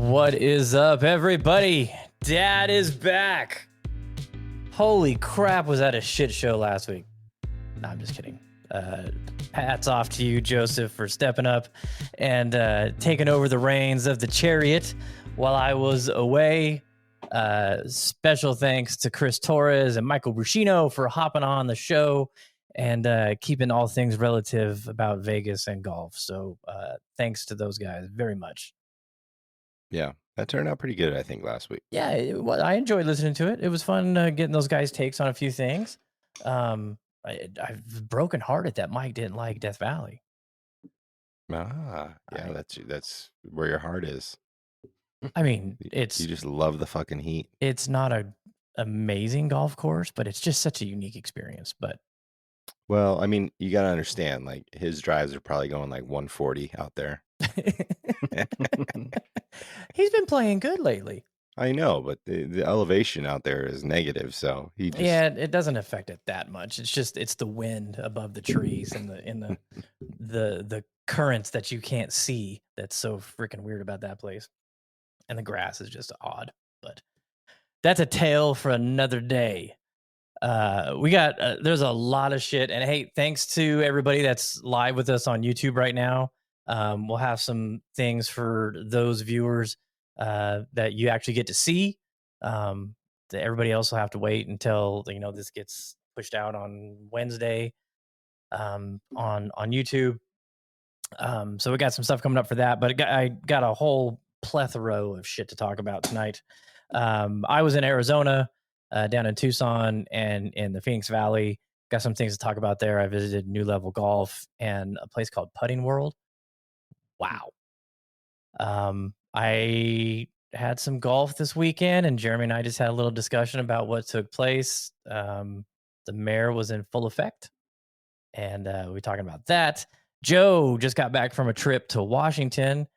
What is up, everybody? Dad is back. Holy crap, was that a shit show last week? No, I'm just kidding. Hats off to you, Joseph, for stepping up and taking over the reins of the chariot while I was away. Special thanks to Chris Torres and Michael Bruscino for hopping on the show and keeping all things relative about Vegas and golf. So thanks to those guys very much. Yeah, that turned out pretty good, I think, last week. Yeah, I enjoyed listening to it. It was fun getting those guys' takes on a few things. I've broken heart at that Mike didn't like Death Valley. Yeah, that's where your heart is. I mean, You just love the fucking heat. It's not a amazing golf course, but it's just such a unique experience. But well, I mean, you got to understand, like his drives are probably going like 140 out there. He's been playing good lately. I know, but the elevation out there is negative, so he just it doesn't affect it that much. It's the wind above the trees and the currents that you can't see. That's so freaking weird about that place. And the grass is just odd, but that's a tale for another day. We got there's a lot of shit, and hey, thanks to everybody that's live with us on YouTube right now. We'll have some things for those viewers that you actually get to see. Everybody else will have to wait until this gets pushed out on Wednesday on YouTube. So we got some stuff coming up for that, but I got a whole plethora of shit to talk about tonight. I was in Arizona, down in Tucson and in the Phoenix Valley. Got some things to talk about there. I visited New Level Golf and a place called Putting World. Wow. I had some golf this weekend, and Jeremy and I just had a little discussion about what took place. The mayor was in full effect, and we were talking about that. Joe just got back from a trip to Washington,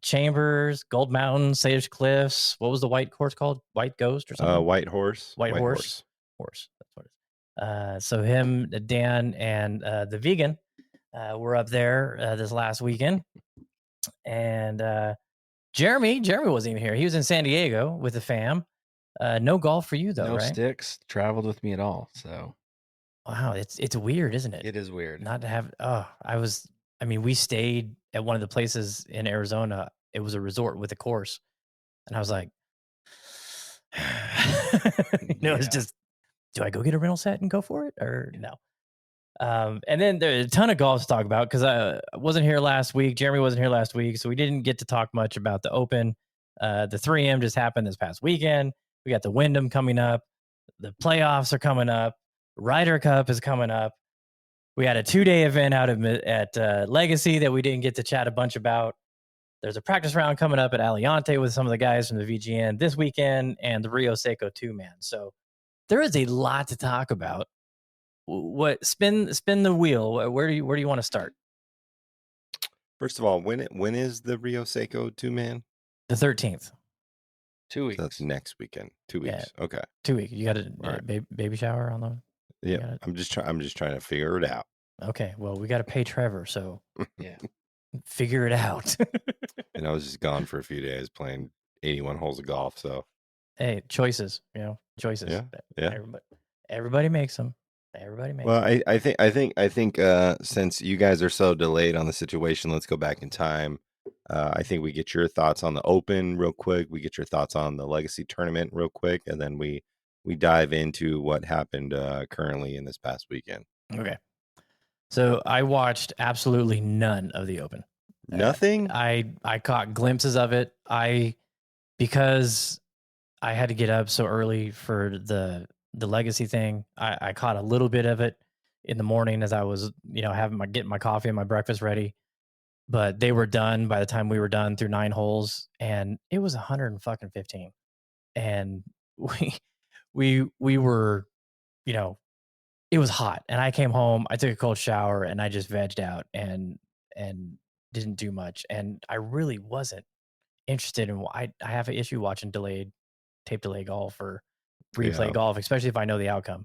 Chambers, Gold Mountain, Sage Cliffs. What was the white course called? White Ghost or something? White Horse. White Horse. Horse. That's what it is. So him, Dan, and the vegan were up there this last weekend. And Jeremy wasn't even here. He was in San Diego with the fam. No golf for you though, no right? sticks traveled with me at all. So wow, it's weird, isn't it? It is weird not to have. We stayed at one of the places in Arizona. It was a resort with a course, and I was like, it's just, do I go get a rental set and go for it or no? And then there's a ton of golf to talk about because I wasn't here last week. Jeremy wasn't here last week, so we didn't get to talk much about the Open. The 3M just happened this past weekend. We got the Wyndham coming up. The playoffs are coming up. Ryder Cup is coming up. We had a 2-day event out at Legacy that we didn't get to chat a bunch about. There's a practice round coming up at Aliante with some of the guys from the VGN this weekend and the Rio Seco 2-man. So there is a lot to talk about. What spin the wheel? Where do you want to start? First of all, when is the Rio Seco 2-man? The 13th. 2 weeks. So that's next weekend. 2 weeks. Yeah. Okay. 2 weeks. You got a baby shower on the. Yeah, I'm just trying to figure it out. Okay, well, we got to pay Trevor, so yeah, figure it out. And I was just gone for a few days playing 81 holes of golf. So hey, choices. Choices. Yeah. Everybody makes them. Well, I think since you guys are so delayed on the situation, let's go back in time. I think we get your thoughts on the Open real quick. We get your thoughts on the Legacy tournament real quick, and then we dive into what happened currently in this past weekend. Okay. So I watched absolutely none of the Open. Nothing? I caught glimpses of it. Because I had to get up so early for the Legacy thing. I caught a little bit of it in the morning as I was, getting my coffee and my breakfast ready. But they were done by the time we were done through 9 holes, and it was 115. And we were, it was hot, and I came home, I took a cold shower, and I just vegged out and didn't do much. And I really wasn't interested in. I have an issue watching tape delay golf or replay golf, especially if I know the outcome.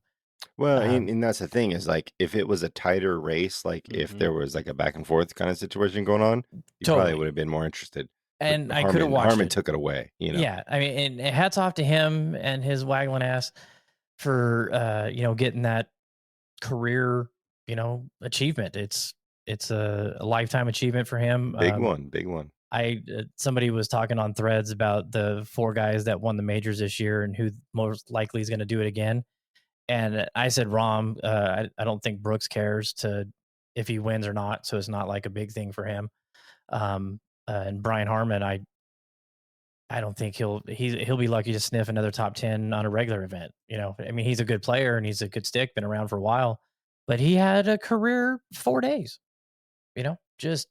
Well, and that's the thing is, like, if it was a tighter race, like if there was like a back and forth kind of situation going on, you probably would have been more interested. And I could have watched Harmon it. took it away, Yeah, I mean, and hats off to him and his waggling ass for getting that career achievement. It's a lifetime achievement for him. Big one. Somebody was talking on Threads about the 4 guys that won the majors this year and who most likely is going to do it again. And I said, Rahm, I don't think Brooks cares if he wins or not. So it's not like a big thing for him. And Brian Harmon, I don't think he'll be lucky to sniff another top 10 on a regular event. I mean, he's a good player and he's a good stick, been around for a while, but he had a career 4 days, just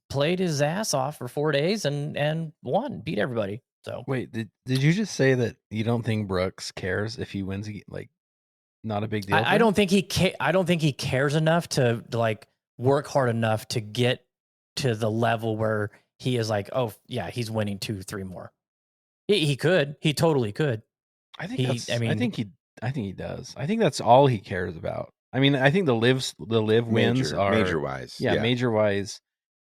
played his ass off for 4 days and won, beat everybody. So Wait, did you just say that you don't think Brooks cares if he wins? Like, not a big deal. I don't think I don't think he cares enough to like work hard enough to get to the level where he is like, oh yeah, he's winning 2-3 more. He could. He totally could. I think he does. I think that's all he cares about. I mean, I think the live wins are major wise. Yeah, major wise.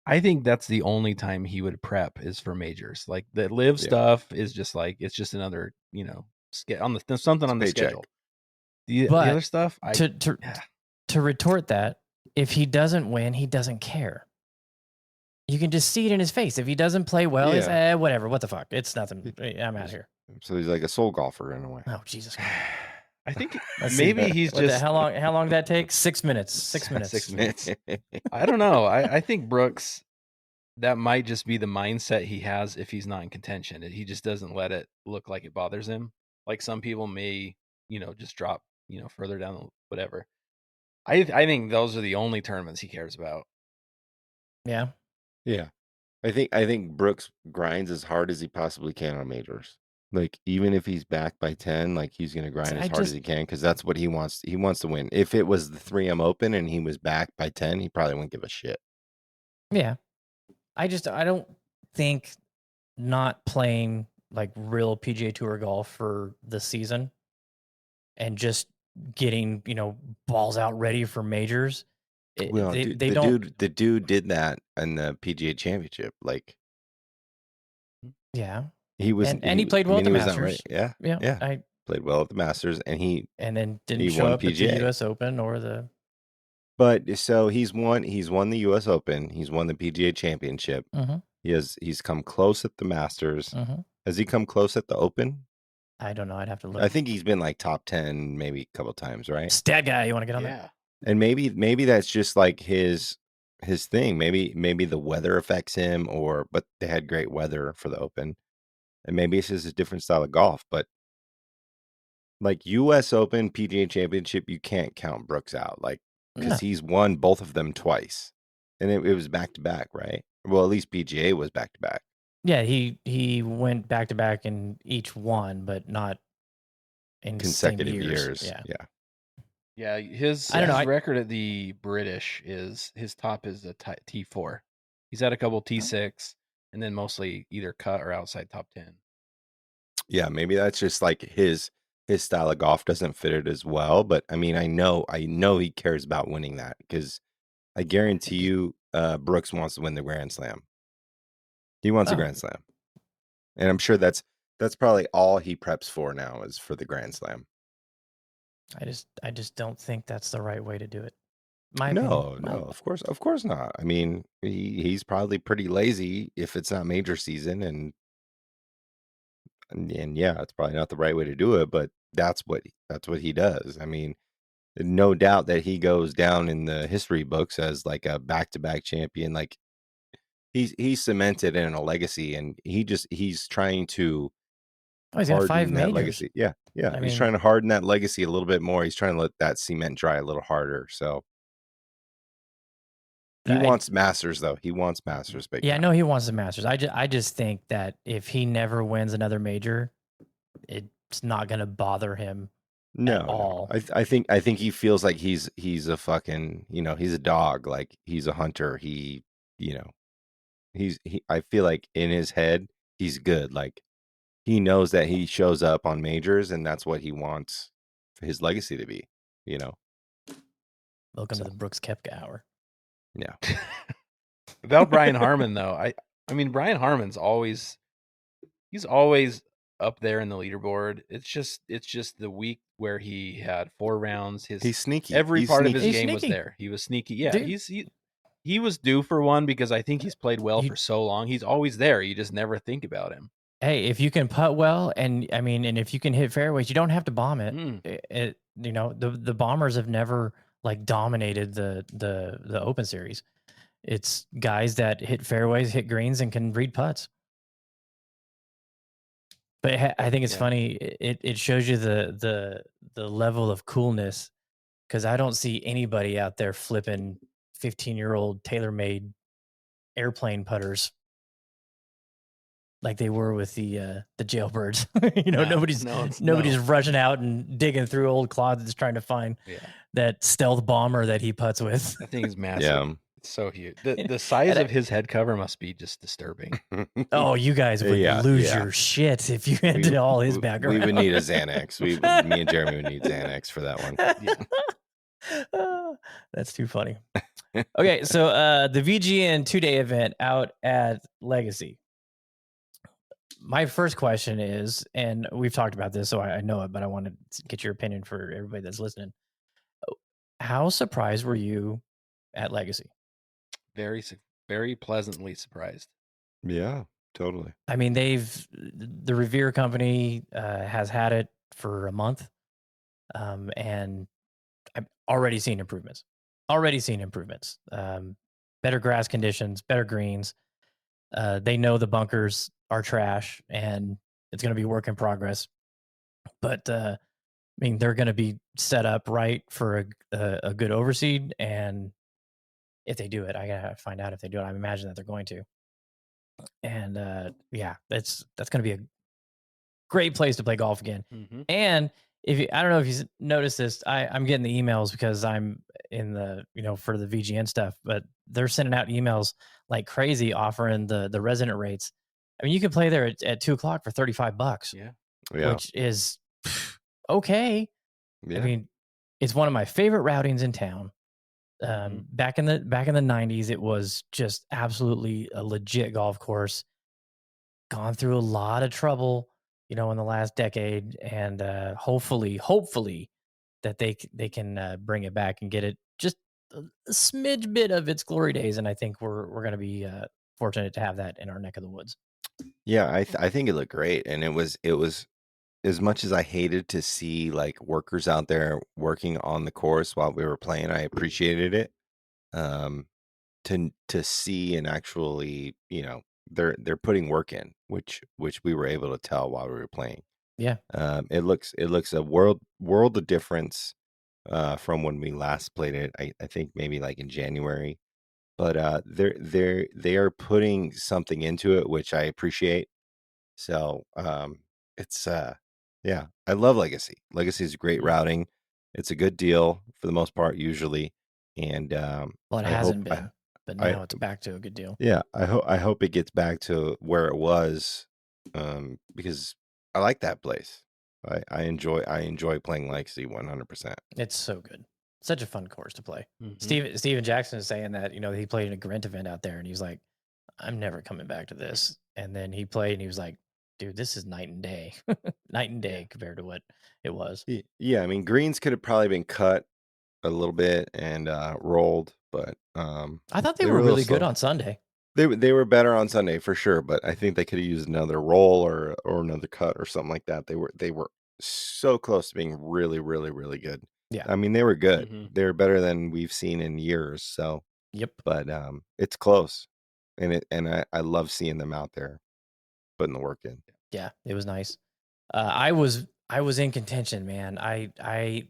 I think that's the only time he would prep is for majors. Like the live stuff is just like it's just another something on the schedule. The other stuff, to retort that, if he doesn't win, he doesn't care. You can just see it in his face. If he doesn't play well, he's whatever. What the fuck? It's nothing. I'm out of here. So he's like a soul golfer in a way. Oh Jesus! I think maybe he's just how long did that take? 6 minutes. 6 minutes. 6 minutes. I don't know. I think Brooks, that might just be the mindset he has if he's not in contention. He just doesn't let it look like it bothers him. Like some people may, just drop, further down, whatever. I think those are the only tournaments he cares about. Yeah. Yeah. I think Brooks grinds as hard as he possibly can on majors. Like, even if he's back by 10, like he's going to grind as hard as he can because that's what he wants. He wants to win. If it was the 3M Open and he was back by 10, he probably wouldn't give a shit. Yeah. I don't think not playing like real PGA Tour golf for the season and just getting, balls out ready for majors. The dude did that in the PGA Championship. Like, yeah. He was, and he played well at the Masters. Right. Yeah. I played well at the Masters, and then didn't show up PGA. At the U.S. Open or the. But so he's won the U.S. Open. He's won the PGA Championship. Mm-hmm. He's come close at the Masters. Mm-hmm. Has he come close at the Open? I don't know. I'd have to look. I think he's been like top 10, maybe a couple times, right? Stat guy, you want to get on that? And maybe that's just like his thing. Maybe the weather affects him, but they had great weather for the Open. And maybe it's just a different style of golf, but like U.S. Open, PGA Championship, you can't count Brooks out, like because he's won both of them twice, and it was back to back, right? Well, at least PGA was back to back. Yeah, he went back to back in each one, but not in consecutive years. Yeah. His record at the British is his top is a T4. He's had a couple T6. And then mostly either cut or outside top 10. Yeah, maybe that's just like his style of golf doesn't fit it as well. But I mean, I know he cares about winning that because I guarantee you, Brooks wants to win the Grand Slam. He wants a Grand Slam, and I'm sure that's probably all he preps for now is for the Grand Slam. I just don't think that's the right way to do it. No, of course not. I mean, he's probably pretty lazy if it's not major season, and yeah, it's probably not the right way to do it. But that's what he does. I mean, no doubt that he goes down in the history books as like a back-to-back champion. Like he's cemented in a legacy, and he's trying to. He's got 5 majors. Legacy. Yeah. He's trying to harden that legacy a little bit more. He's trying to let that cement dry a little harder. So. He wants Masters, though. He wants Masters big. Yeah, no, he wants the Masters. I just think that if he never wins another major, it's not going to bother him at all. I think he feels like he's a fucking, he's a dog. Like he's a hunter. I feel like in his head, he's good. Like he knows that he shows up on majors, and that's what he wants for his legacy to be, Welcome to the Brooks Koepka hour. Yeah. About Brian Harmon, though, I mean, Brian Harmon's he's always up there in the leaderboard. It's just the week where he had 4 rounds. He's sneaky. Every He's part of his sneaky. He's game was sneaky. there. He was sneaky. Yeah, Dude. he was due for one because I think he's played well You- for so long. He's always there. You just never think about him. Hey, if you can putt well, and if you can hit fairways, you don't have to bomb it. Mm. The bombers have never like dominated the Open Series. It's guys that hit fairways, hit greens, and can read putts. But I think it's Yeah. funny. It shows you the level of coolness, because I don't see anybody out there flipping 15-year-old TaylorMade airplane putters like they were with the jailbirds. No, nobody's rushing out and digging through old closets trying to find that stealth bomber that he putts with. That thing is massive. Yeah. It's so huge. The size of his head cover must be just disturbing. Oh, you guys would lose your shit if you had all his background. We would need a Xanax. Me and Jeremy would need Xanax for that one. Yeah. That's too funny. Okay, so the VGN 2-day event out at Legacy. My first question is, and we've talked about this, so I know it, but I want to get your opinion for everybody that's listening. How surprised were you at Legacy? Very, very pleasantly surprised. Yeah, totally. I mean, the Revere company has had it for a month, and I've already seen improvements. Better grass conditions, better greens. They know the bunkers are trash and it's going to be work in progress. But I mean, they're going to be set up right for a good overseed. And if they do it, I gotta find out if they do it. I imagine that they're going to. And that's going to be a great place to play golf again. Mm-hmm. And I don't know if you noticed this, I'm getting the emails because I'm in the, for the VGN stuff, but they're sending out emails like crazy offering the resident rates. I mean, you can play there at 2:00 for $35. Yeah. Which is okay. Yeah. I mean, it's one of my favorite routings in town. Back in the 90s, it was just absolutely a legit golf course. Gone through a lot of trouble, in the last decade, and hopefully that they can bring it back and get it just a smidge bit of its glory days. And I think we're going to be fortunate to have that in our neck of the woods. Yeah, I think it looked great, and it was as much as I hated to see like workers out there working on the course while we were playing, I appreciated it. To see and actually, they're putting work in, which we were able to tell while we were playing. Yeah. It looks a world of difference from when we last played it. I think maybe like in January, but they are putting something into it, which I appreciate. So it's I love Legacy. Legacy is great routing. It's a good deal for the most part usually, and well, it hasn't been, but now it's back to a good deal. Yeah, I hope it gets back to where it was, because I like that place. I enjoy playing Legacy 100%. It's so good. Such a fun course to play. Mm-hmm. Steven Jackson is saying that, he played in a Grint event out there and he's like, I'm never coming back to this. And then he played and he was like, dude, this is night and day. Night and day compared to what it was. Yeah, I mean, greens could have probably been cut a little bit and rolled, but I thought they were really good on Sunday. They were better on Sunday for sure, but I think they could have used another roll or another cut or something like that. They were so close to being really, really, really good. Yeah. I mean, they were good. Mm-hmm. They were better than we've seen in years. So yep. But it's close, and I love seeing them out there putting the work in. Yeah, it was nice. I was in contention, man. I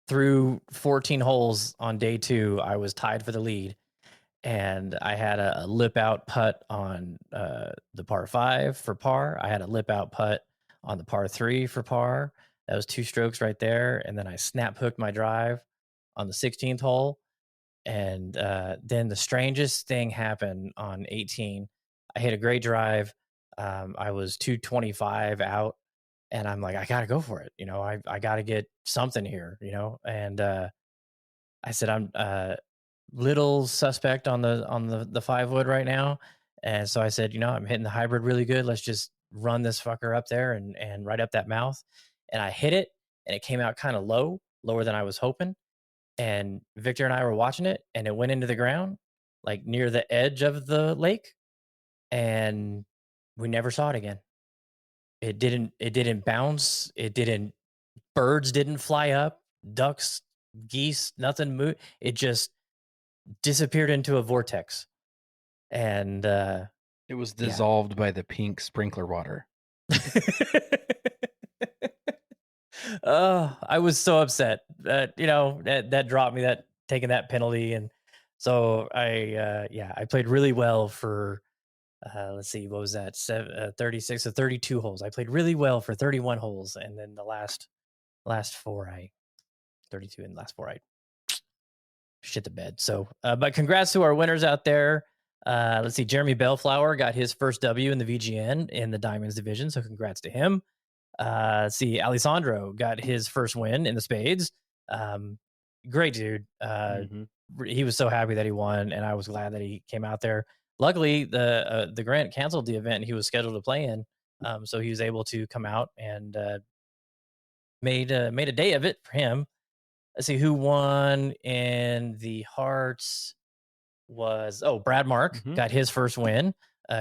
through 14 holes on day 2, I was tied for the lead. And I had a lip out putt on the par 5 for par. I had a lip out putt on the par 3 for par. That was 2 strokes right there. And then I snap hooked my drive on the 16th hole. And then the strangest thing happened on 18. I hit a great drive. I was 225 out. And I'm like, I got to go for it. I got to get something here, And I said, I'm little suspect on the 5 wood right now, And so I said, I'm hitting the hybrid really good. Let's just run this fucker up there and right up that mouth. And I hit it, and it came out kind of lower than I was hoping. And Victor and I were watching it, and it went into the ground, like near the edge of the lake, and we never saw it again. It didn't bounce. Birds didn't fly up, ducks, geese, nothing moved. It just disappeared into a vortex. And it was dissolved by the pink sprinkler water. Oh, I was so upset that that dropped me, taking that penalty. And so I played really well for let's see, what was that, 36 or 32 holes. I played really well for 31 holes, and then the last 4 I 32 and last 4 I shit the bed. So but congrats to our winners out there. Let's see, Jeremy Bellflower got his first W in the VGN in the Diamonds division, so congrats to him. Let's see, Alessandro got his first win in the Spades. Great dude. He was so happy that he won, and I was glad that he came out there. Luckily, the Grant canceled the event he was scheduled to play in, so he was able to come out and made a day of it for him. Let's see who won in the hearts. Was Brad Mark got his first win.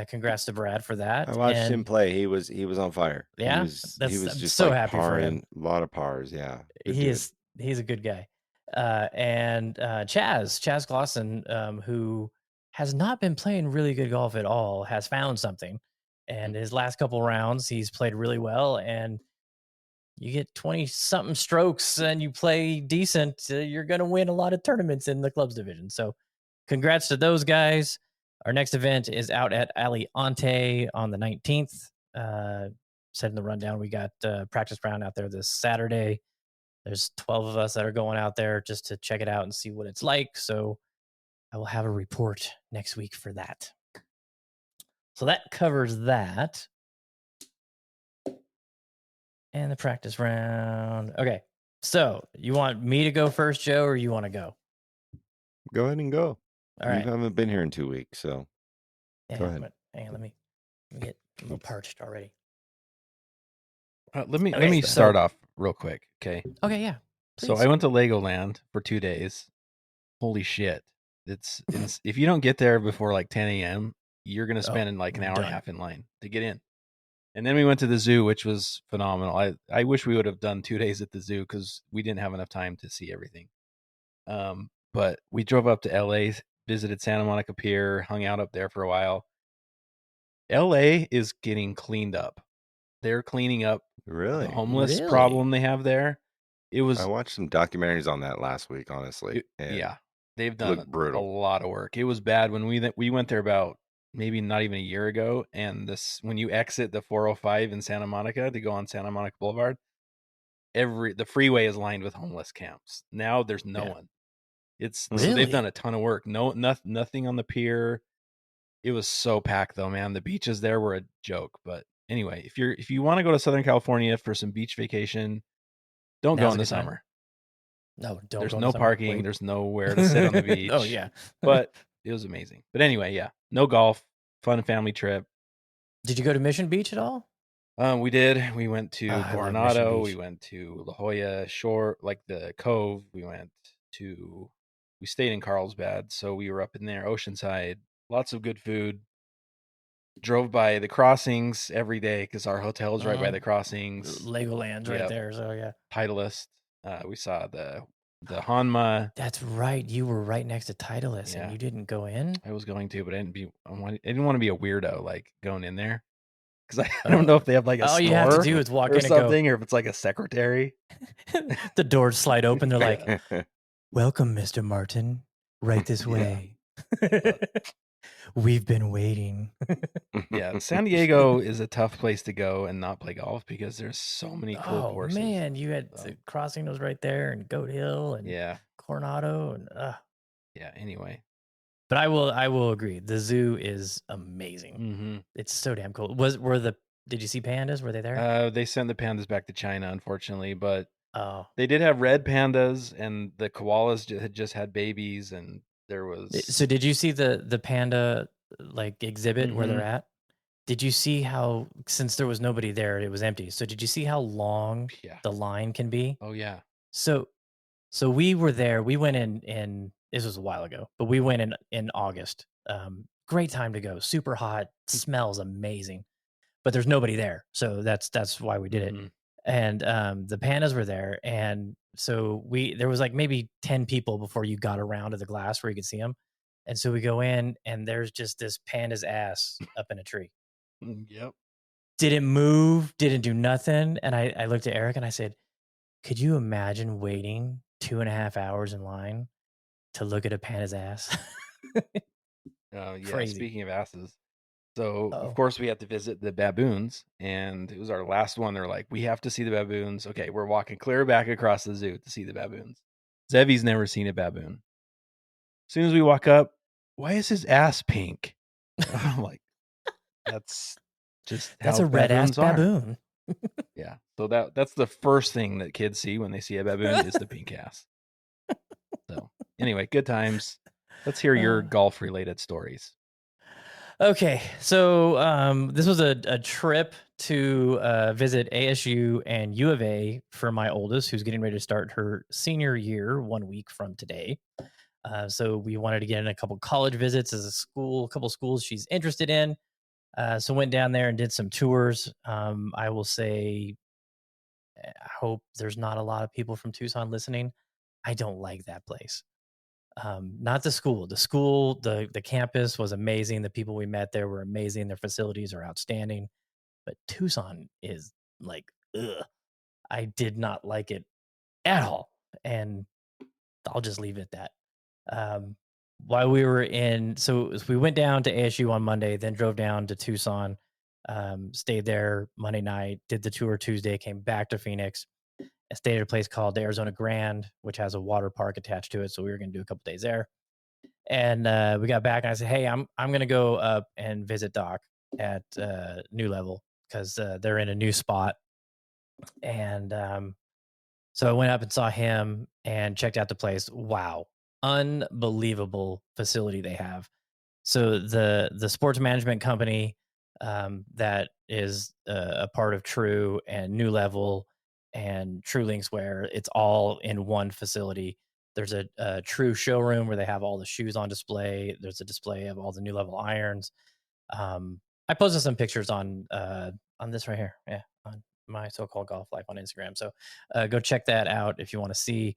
Congrats to Brad for that. I watched him play. He was on fire. Yeah, he was just so like happy for him. A lot of pars. Yeah, he's a good guy. And Chaz Glosson, who has not been playing really good golf at all, has found something. And his last couple rounds, he's played really well. And you get 20-something strokes and you play decent, you're going to win a lot of tournaments in the clubs division. So congrats to those guys. Our next event is out at Aliante on the 19th. Setting the rundown, we got practice round out there this Saturday. There's 12 of us that are going out there just to check it out and see what it's like. So I will have a report next week for that. So that covers that. And the practice round. Okay. So you want me to go first, Joe, or you want to go? Go ahead and go. All right. You haven't been here in 2 weeks, so go ahead. Hang on, let me get a little parched already. Let me start off real quick. Okay. Okay. Yeah. Please. So I went to Legoland for 2 days. Holy shit! It's if you don't get there before like 10 a.m., you're gonna spend like an hour and a half in line to get in. And then we went to the zoo, which was phenomenal. I wish we would have done 2 days at the zoo because we didn't have enough time to see everything. But we drove up to LA, visited Santa Monica Pier, hung out up there for a while. LA is getting cleaned up. They're cleaning up the homeless problem they have there. I watched some documentaries on that last week, honestly. Yeah, they've done a lot of work. It was bad when we went there about maybe not even a year ago. And when you exit the 405 in Santa Monica to go on Santa Monica Boulevard, the freeway is lined with homeless camps. Now there's no one. So they've done a ton of work. Nothing on the pier. It was so packed though, man. The beaches there were a joke. But anyway, if you want to go to Southern California for some beach vacation, don't go in the summer. No, don't. There's no parking. There's nowhere to sit on the beach. Oh yeah, but it was amazing. But anyway, yeah, no golf, fun family trip. Did you go to Mission Beach at all? We did. We went to Coronado. We went to La Jolla Shore, like the Cove. We stayed in Carlsbad, so we were up in there, Oceanside. Lots of good food. Drove by the crossings every day because our hotel is right by the crossings. Legoland's right there, so yeah. Titleist. We saw the Hanma. That's right. You were right next to Titleist, and you didn't go in. I was going to, but I didn't want to be a weirdo like going in there because I don't know if they have like a all you have to do is walk in or something, or if it's like a secretary. The doors slide open. They're like, "Welcome, Mr. Martin. Right this way." We've been waiting. Yeah, San Diego is a tough place to go and not play golf because there's so many cool courses. Man, you had Crossing was right there, and Goat Hill, and Coronado, and yeah. Anyway, but I will agree. The zoo is amazing. It's so damn cool. Did you see pandas? Were they there? They sent the pandas back to China, unfortunately, but they did have red pandas, and the koalas had just had babies, and there was. So did you see the panda like exhibit where they're at. Did you see how, since there was nobody there, it was empty. So did you see how long Yeah. the line can be? Oh yeah. So we were there. We went in this was a while ago, but we went in August. Great time to go. Super hot, smells amazing. But there's nobody there. So that's why we did it. Mhm. And the pandas were there, and so there was like maybe 10 people before you got around to the glass where you could see them. And so we go in, and there's just this panda's ass up in a tree. Yep. Didn't move, didn't do nothing. And I looked at Eric and I said, could you imagine waiting 2.5 hours in line to look at a panda's ass? Yeah. Crazy. Speaking of asses, so of Oh, course we had to visit the baboons, and it was our last one. They're like, we have to see the baboons. Okay, we're walking clear back across the zoo to see the baboons. Zevi's never seen a baboon. As soon as we walk up, why is his ass pink? I'm like, that's just that's how a red ass baboons are. baboon. Yeah. So that's the first thing that kids see when they see a baboon is the pink ass. So anyway, good times. Let's hear your golf related stories. Okay, so this was a trip to visit ASU and U of A for my oldest, who's getting ready to start her senior year 1 week from today. So we wanted to get in a couple college visits as a couple schools she's interested in. So went down there and did some tours. I will say, I hope there's not a lot of people from Tucson listening. I don't like that place. Not the school. The campus was amazing. The people we met there were amazing. Their facilities are outstanding. But Tucson is like, ugh. I did not like it at all. And I'll just leave it at that. While we were so we went down to ASU on Monday, then drove down to Tucson, stayed there Monday night, did the tour Tuesday, came back to Phoenix, and stayed at a place called the Arizona Grand, which has a water park attached to it. So we were going to do a couple days there. And we got back, and I said, "Hey, I'm gonna go up and visit Doc at New Level because they're in a new spot." And so I went up and saw him and checked out the place. Wow, unbelievable facility they have. So the sports management company that is a part of True and New Level and True Linkswear, it's all in one facility. There's a True showroom where they have all the shoes on display. There's a display of all the New Level irons. I posted some pictures on this right here, yeah, on my so-called golf life on Instagram. So go check that out if you want to see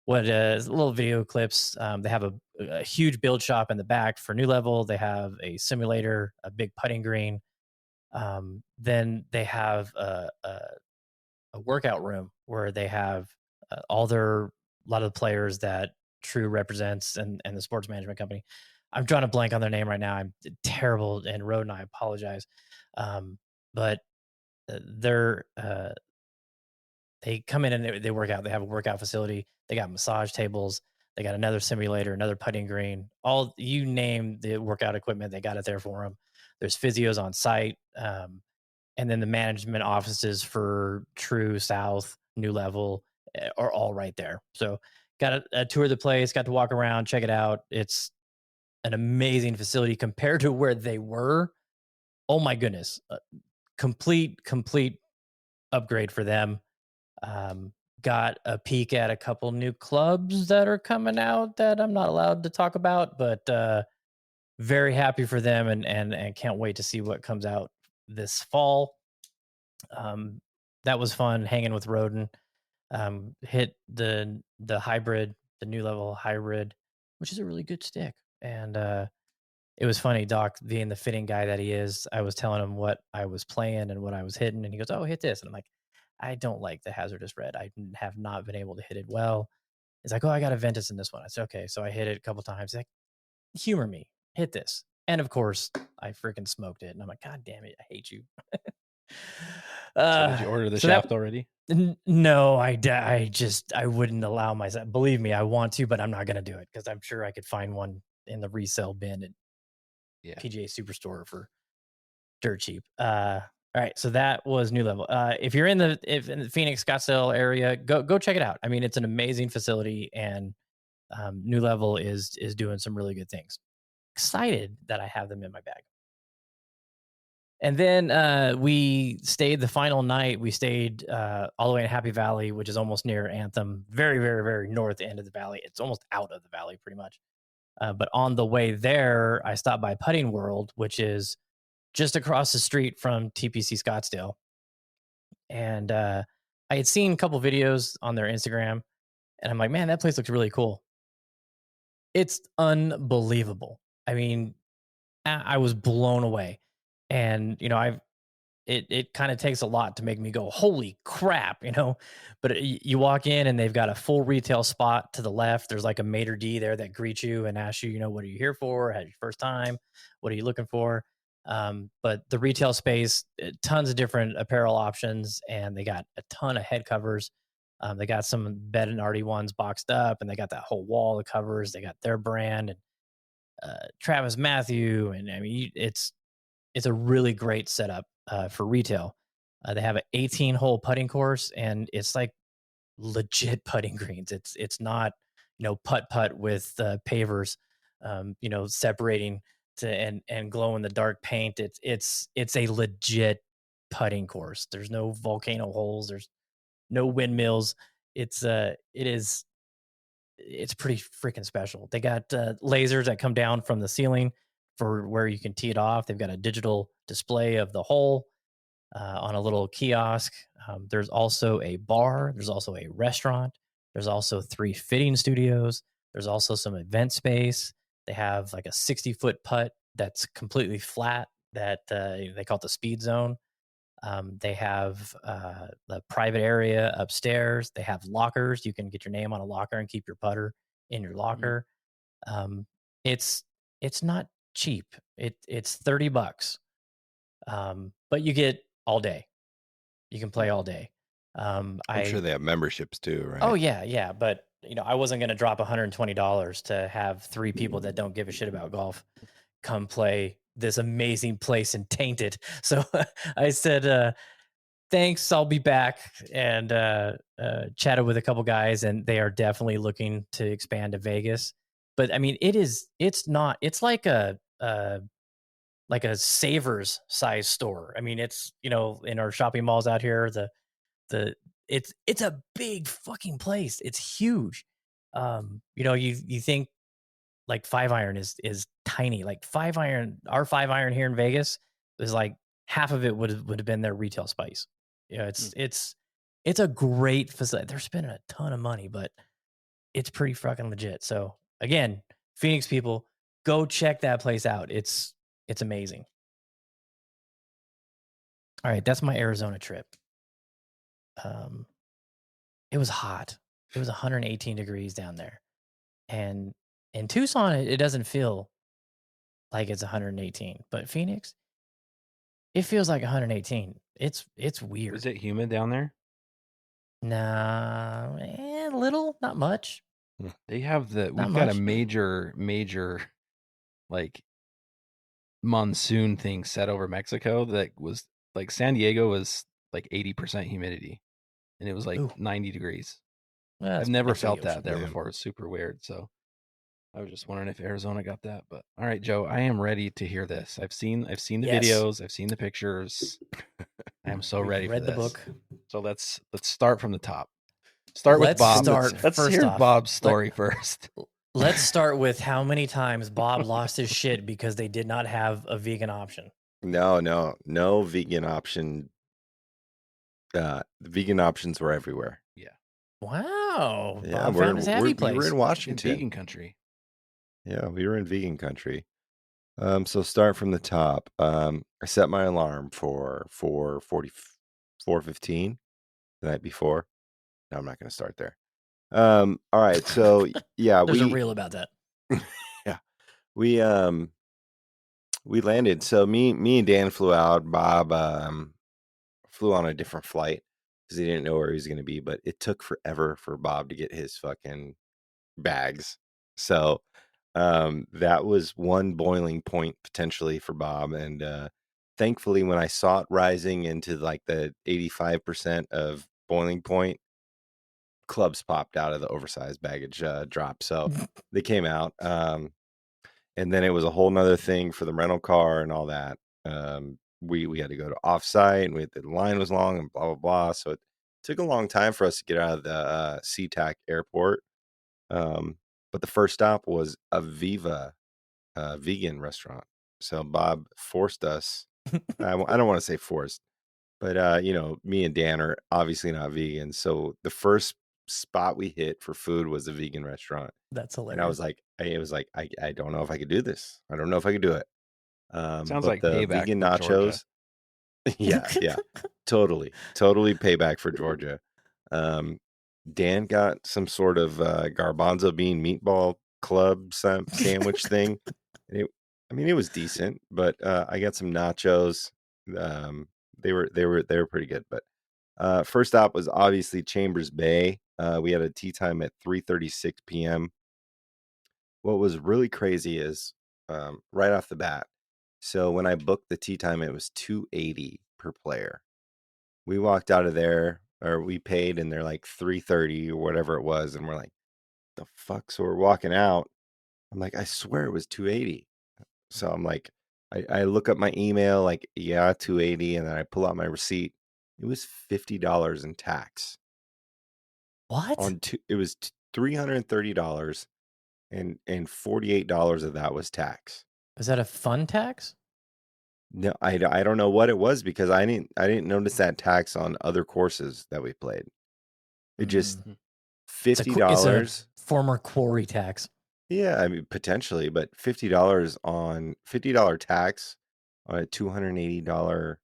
what little video clips. They have a huge build shop in the back for New Level. They have a simulator, a big putting green. Then they have a workout room where they have a lot of the players that True represents and the sports management company. I'm drawing a blank on their name right now. I'm terrible and road, and I apologize. But they come in and they work out. They have a workout facility. They got massage tables. They got another simulator, another putting green. All you name the workout equipment, they got it there for them. There's physios on site, and then the management offices for True, South, New Level are all right there. So got a tour of the place. Got to walk around, check it out. It's an amazing facility compared to where they were. Oh my goodness, complete upgrade for them. Got a peek at a couple new clubs that are coming out that I'm not allowed to talk about, but very happy for them and can't wait to see what comes out this fall. That was fun hanging with Roden. Hit the hybrid, the New Level hybrid, which is a really good stick. And it was funny, Doc, being the fitting guy that he is. I was telling him what I was playing and what I was hitting, and he goes, "Oh, hit this," and I'm like, I don't like the hazardous red. I have not been able to hit it well. He's like, "Oh, I got a Ventus in this one." I said, "Okay." So I hit it a couple times. He's like, humor me, hit this. And of course, I freaking smoked it. And I'm like, God damn it, I hate you. So did you order the shaft already? No, I wouldn't allow myself. Believe me, I want to, but I'm not going to do it because I'm sure I could find one in the resale bin at PGA Superstore for dirt cheap. All right, so that was New Level. If you're in the Phoenix Scottsdale area, go check it out. I mean, it's an amazing facility, and New Level is doing some really good things. excited that I have them in my bag. And then we stayed the final night. We stayed all the way in Happy Valley, which is almost near Anthem, very, very, very north end of the valley. It's almost out of the valley, pretty much. But on the way there, I stopped by Putting World, which is just across the street from TPC Scottsdale. And I had seen a couple videos on their Instagram, and I'm like, man, that place looks really cool. It's unbelievable. I mean, I was blown away. And, it kind of takes a lot to make me go, holy crap, But you walk in and they've got a full retail spot to the left. There's like a maitre d' there that greets you and asks you, what are you here for? Had your first time? What are you looking for? But the retail space, tons of different apparel options, and they got a ton of head covers. They got some Bed and Artie ones boxed up, and they got that whole wall of covers. They got their brand and Travis Matthew, and I mean, it's a really great setup for retail. They have an 18-hole putting course, and it's like legit putting greens. It's not putt with pavers, separating and glow in the dark paint. It's a legit putting course. There's no volcano holes. There's no windmills. It's pretty freaking special. They got lasers that come down from the ceiling for where you can tee it off. They've got a digital display of the hole on a little kiosk. There's also a bar. There's also a restaurant. There's also 3 fitting studios. There's also some event space. They have like a 60-foot putt that's completely flat that they call it the speed zone. They have the private area upstairs. They have lockers. You can get your name on a locker and keep your putter in your locker. It's not cheap. It's $30, but you get all day. You can play all day. I'm sure they have memberships too, right? Oh yeah. But I wasn't going to drop $120 to have 3 people that don't give a shit about golf come play this amazing place and taint it. So I said, thanks, I'll be back, and chatted with a couple guys, and they are definitely looking to expand to Vegas. But I mean, it's like a Savers size store. I mean, it's in our shopping malls out here, it's a big fucking place. It's huge. You think like 5-iron is tiny. Like 5-iron, our 5-iron here in Vegas is like half of it would have been their retail space. It's a great facility. They're spending a ton of money, but it's pretty fucking legit. So again, Phoenix people, go check that place out. It's amazing. All right, that's my Arizona trip. It was hot. It was 118 degrees down there. And in Tucson, it doesn't feel like it's 118, but Phoenix, it feels like 118. It's weird. Is it humid down there? Nah, little, not much. We've got a major like monsoon thing set over Mexico that was like San Diego was like 80% humidity, and it was like 90 degrees. Well, I've never felt Mexico that there before. It was super weird. So I was just wondering if Arizona got that. But all right, Joe, I am ready to hear this. I've seen the videos, I've seen the pictures. I am so ready for this. Read the book. So let's start from the top. Start with Bob. Let's hear Bob's story first. Let's start with how many times Bob lost his shit because they did not have a vegan option. No vegan option. The vegan options were everywhere. Yeah. Wow. Yeah, Bob found his happy place. We're in Washington. In vegan country. Yeah, we were in vegan country. So start from the top. I set my alarm for 4:15 the night before. No, I'm not going to start there. All right. So yeah, There's a reel about that. Yeah, we landed. So me and Dan flew out. Bob flew on a different flight because he didn't know where he was going to be. But it took forever for Bob to get his fucking bags. So that was one boiling point potentially for Bob. And thankfully, when I saw it rising into like the 85% of boiling point, clubs popped out of the oversized baggage drop. So they came out. and then it was a whole nother thing for the rental car and all that. We had to go to offsite, and the line was long and blah blah blah. So it took a long time for us to get out of the SeaTac airport. But the first stop was a Viva vegan restaurant. So Bob forced us. I don't want to say forced, but me and Dan are obviously not vegan. So the first spot we hit for food was a vegan restaurant. That's And I was hilarious. like, I don't know if I could do this. I don't know if I could do it. Sounds But like the payback vegan for Georgia. nachos, yeah, totally payback for Georgia. Dan got some sort of garbanzo bean meatball club sandwich thing. And it was decent, but I got some nachos. They were pretty good. But first stop was obviously Chambers Bay. We had a tee time at 3:36 p.m. What was really crazy is right off the bat. So when I booked the tee time, it was $280 per player. We walked out of there, or we paid, and they're like 330 or whatever it was, and we're like, the fuck? So we're walking out. I'm like, I swear it was 280. So I'm like, I look up my email, like, yeah, 280, and then I pull out my receipt. It was $50 in tax What? on two. It was $330, and $48 of that was tax. Is that a fun tax? No, I don't know what it was, because I didn't notice that tax on other courses that we played. It just Mm. It's a $50. former quarry tax. Yeah, I mean potentially, but $50 on $50 tax on a $280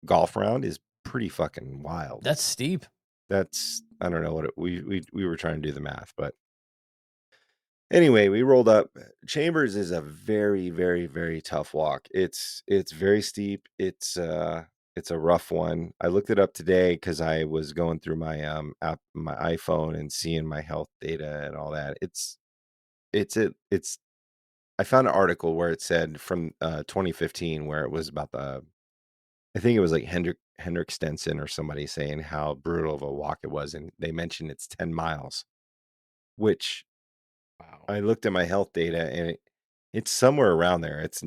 golf round is pretty fucking wild. That's steep. That's I don't know what we were trying to do the math, but anyway, we rolled up. Chambers is a very, very, very tough walk. It's very steep. It's a rough one. I looked it up today because I was going through my app, my iPhone, and seeing my health data and all that. It's I found an article where it said from 2015, where it was about I think it was like Hendrik Stenson or somebody saying how brutal of a walk it was, and they mentioned it's 10 miles, which Wow. I looked at my health data, and it's somewhere around there. It's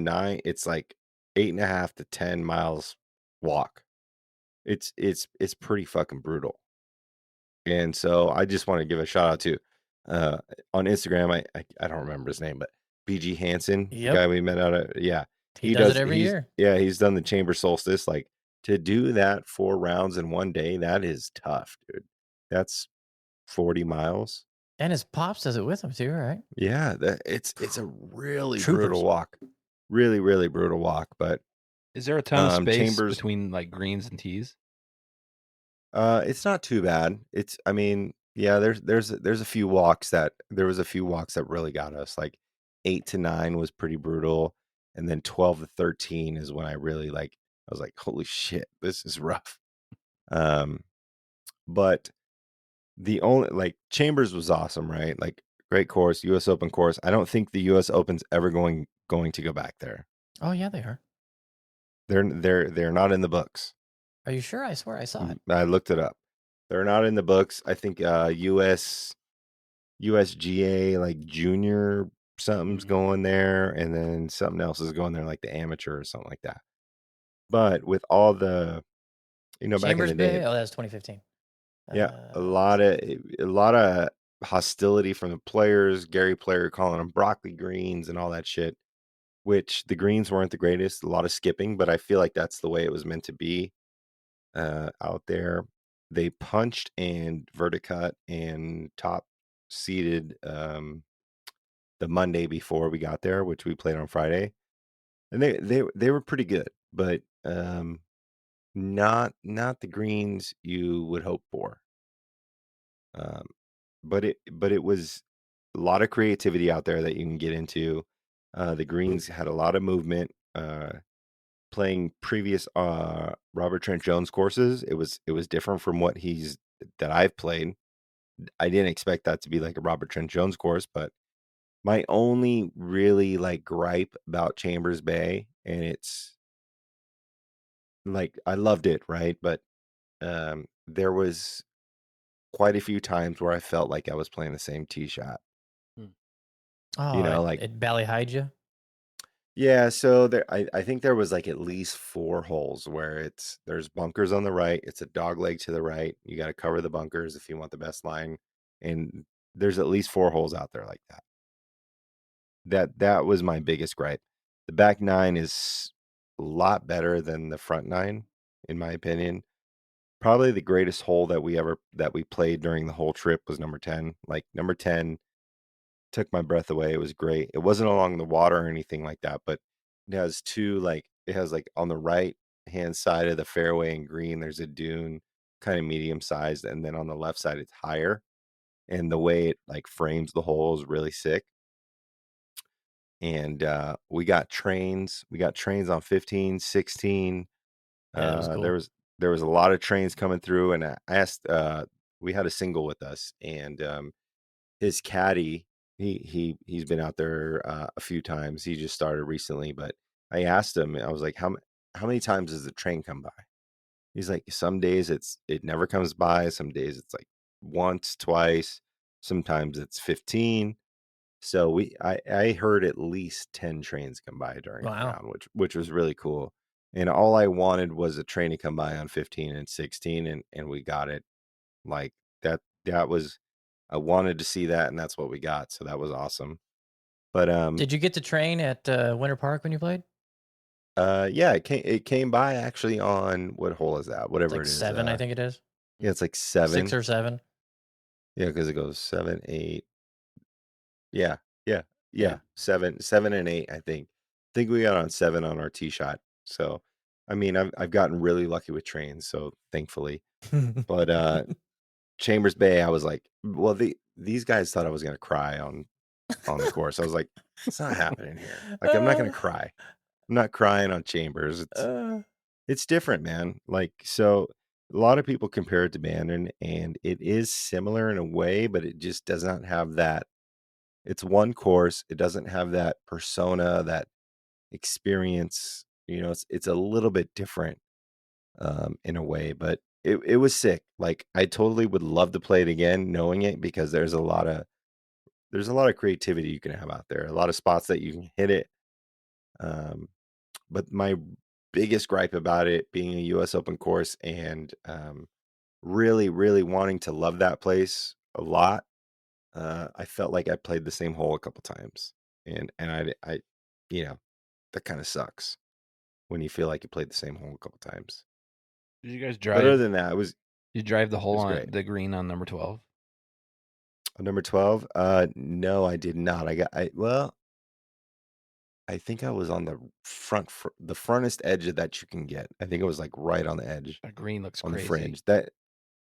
like 8.5 to 10 miles walk. It's pretty fucking brutal. And so I just want to give a shout out to uh on Instagram. I don't remember his name, but BG Hansen, the Yep. guy we met out of, yeah. He does it every year. He's done the Chamber Solstice. Like, to do that 4 rounds in one day, that is tough, dude. That's 40 miles. And his pops does it with him too, right? Yeah, it's a really Troopers. brutal walk. Really, really brutal walk. But Is there a ton of space Chambers, between like greens and tees? it's not too bad. I mean, yeah, there's a few walks that really got us. Like 8 to 9 was pretty brutal, and then 12 to 13 is when I really I was like, holy shit, this is rough. But the only Chambers was awesome, right? Like, great course, US Open course. I don't think the US Open's ever going to go back there. Oh yeah, they are. They're not in the books. Are you sure? I swear I saw it. I looked it up. They're not in the books. I think USGA, like junior something's going there, and then something else is going there, like the amateur or something like that. But with all the back in Chambers the day, Bay. Oh, that's 2015. yeah, a lot of hostility from the players. Gary Player calling them broccoli greens and all that shit, which the greens weren't the greatest. A lot of skipping, but I feel like that's the way it was meant to be out there. They punched and verticut and top seeded the Monday before we got there, which we played on Friday, and they were pretty good, but not the greens you would hope for. But it was a lot of creativity out there that you can get into. The greens had a lot of movement. Playing previous Robert Trent Jones courses, it was different from that I've played. I didn't expect that to be like a Robert Trent Jones course, but my only really gripe about Chambers Bay, and it's I loved it, right? But there was quite a few times where I felt like I was playing the same tee shot. Hmm. Oh, Like it Bally Hide you? yeah. So I think there was like at least 4 holes where there's bunkers on the right. It's a dog leg to the right. You got to cover the bunkers if you want the best line, and there's at least 4 holes out there like that. That was my biggest gripe. The back nine is a lot better than the front nine, in my opinion. Probably the greatest hole that we played during the whole trip was number 10. Like number 10 took my breath away. It was great. It wasn't along the water or anything like that, but it has like on the right hand side of the fairway and green, there's a dune, kind of medium sized, and then on the left side it's higher. And the way it like frames the hole is really sick. And we got trains. We got trains on 15, 16. Yeah, that was cool. There was a lot of trains coming through, and I asked. We had a single with us, and his caddy. He's been out there a few times. He just started recently, but I asked him. I was like, how many times does the train come by? He's like, some days it never comes by. Some days it's like once, twice. Sometimes it's 15. So I heard at least 10 trains come by during our Wow. round, which was really cool. And all I wanted was a train to come by on 15 and 16, and we got it. Like that was I wanted to see that, and that's what we got. So that was awesome. But Did you get to train at Winter Park when you played? yeah, it came by actually on what hole is that? It's Whatever like it is. 7, I think it is. Yeah, it's like 6 7. or 7. Yeah, because it goes 7, 8. Yeah, yeah, Yeah. yeah. 7 and 8, I think. I think we got on 7 on our tee shot. So, I mean, I've gotten really lucky with trains, so thankfully. But Chambers Bay, I was like, well, these guys thought I was gonna cry on the course. I was like, it's not happening here. Like, I'm not gonna cry. I'm not crying on Chambers. Uh, It's different, man. Like, so a lot of people compare it to Bandon, and it is similar in a way, but it just does not have that. It's one course. It doesn't have that persona, that experience. It's a little bit different in a way, but it was sick. Like I totally would love to play it again, knowing it because there's a lot of creativity you can have out there, a lot of spots that you can hit it. Um, but my biggest gripe about it being a U.S. Open course and really, really wanting to love that place a lot, I felt like I played the same hole a couple times, and I you know, that kind of sucks when you feel like you played the same hole a couple times. Did you guys But other drive? than that, You drive the it hole was on great. the green on number 12? Number 12, no, I did not. I think I was on the the frontest edge of that you can get. I think it was like right on the edge, That green looks on the crazy. fringe.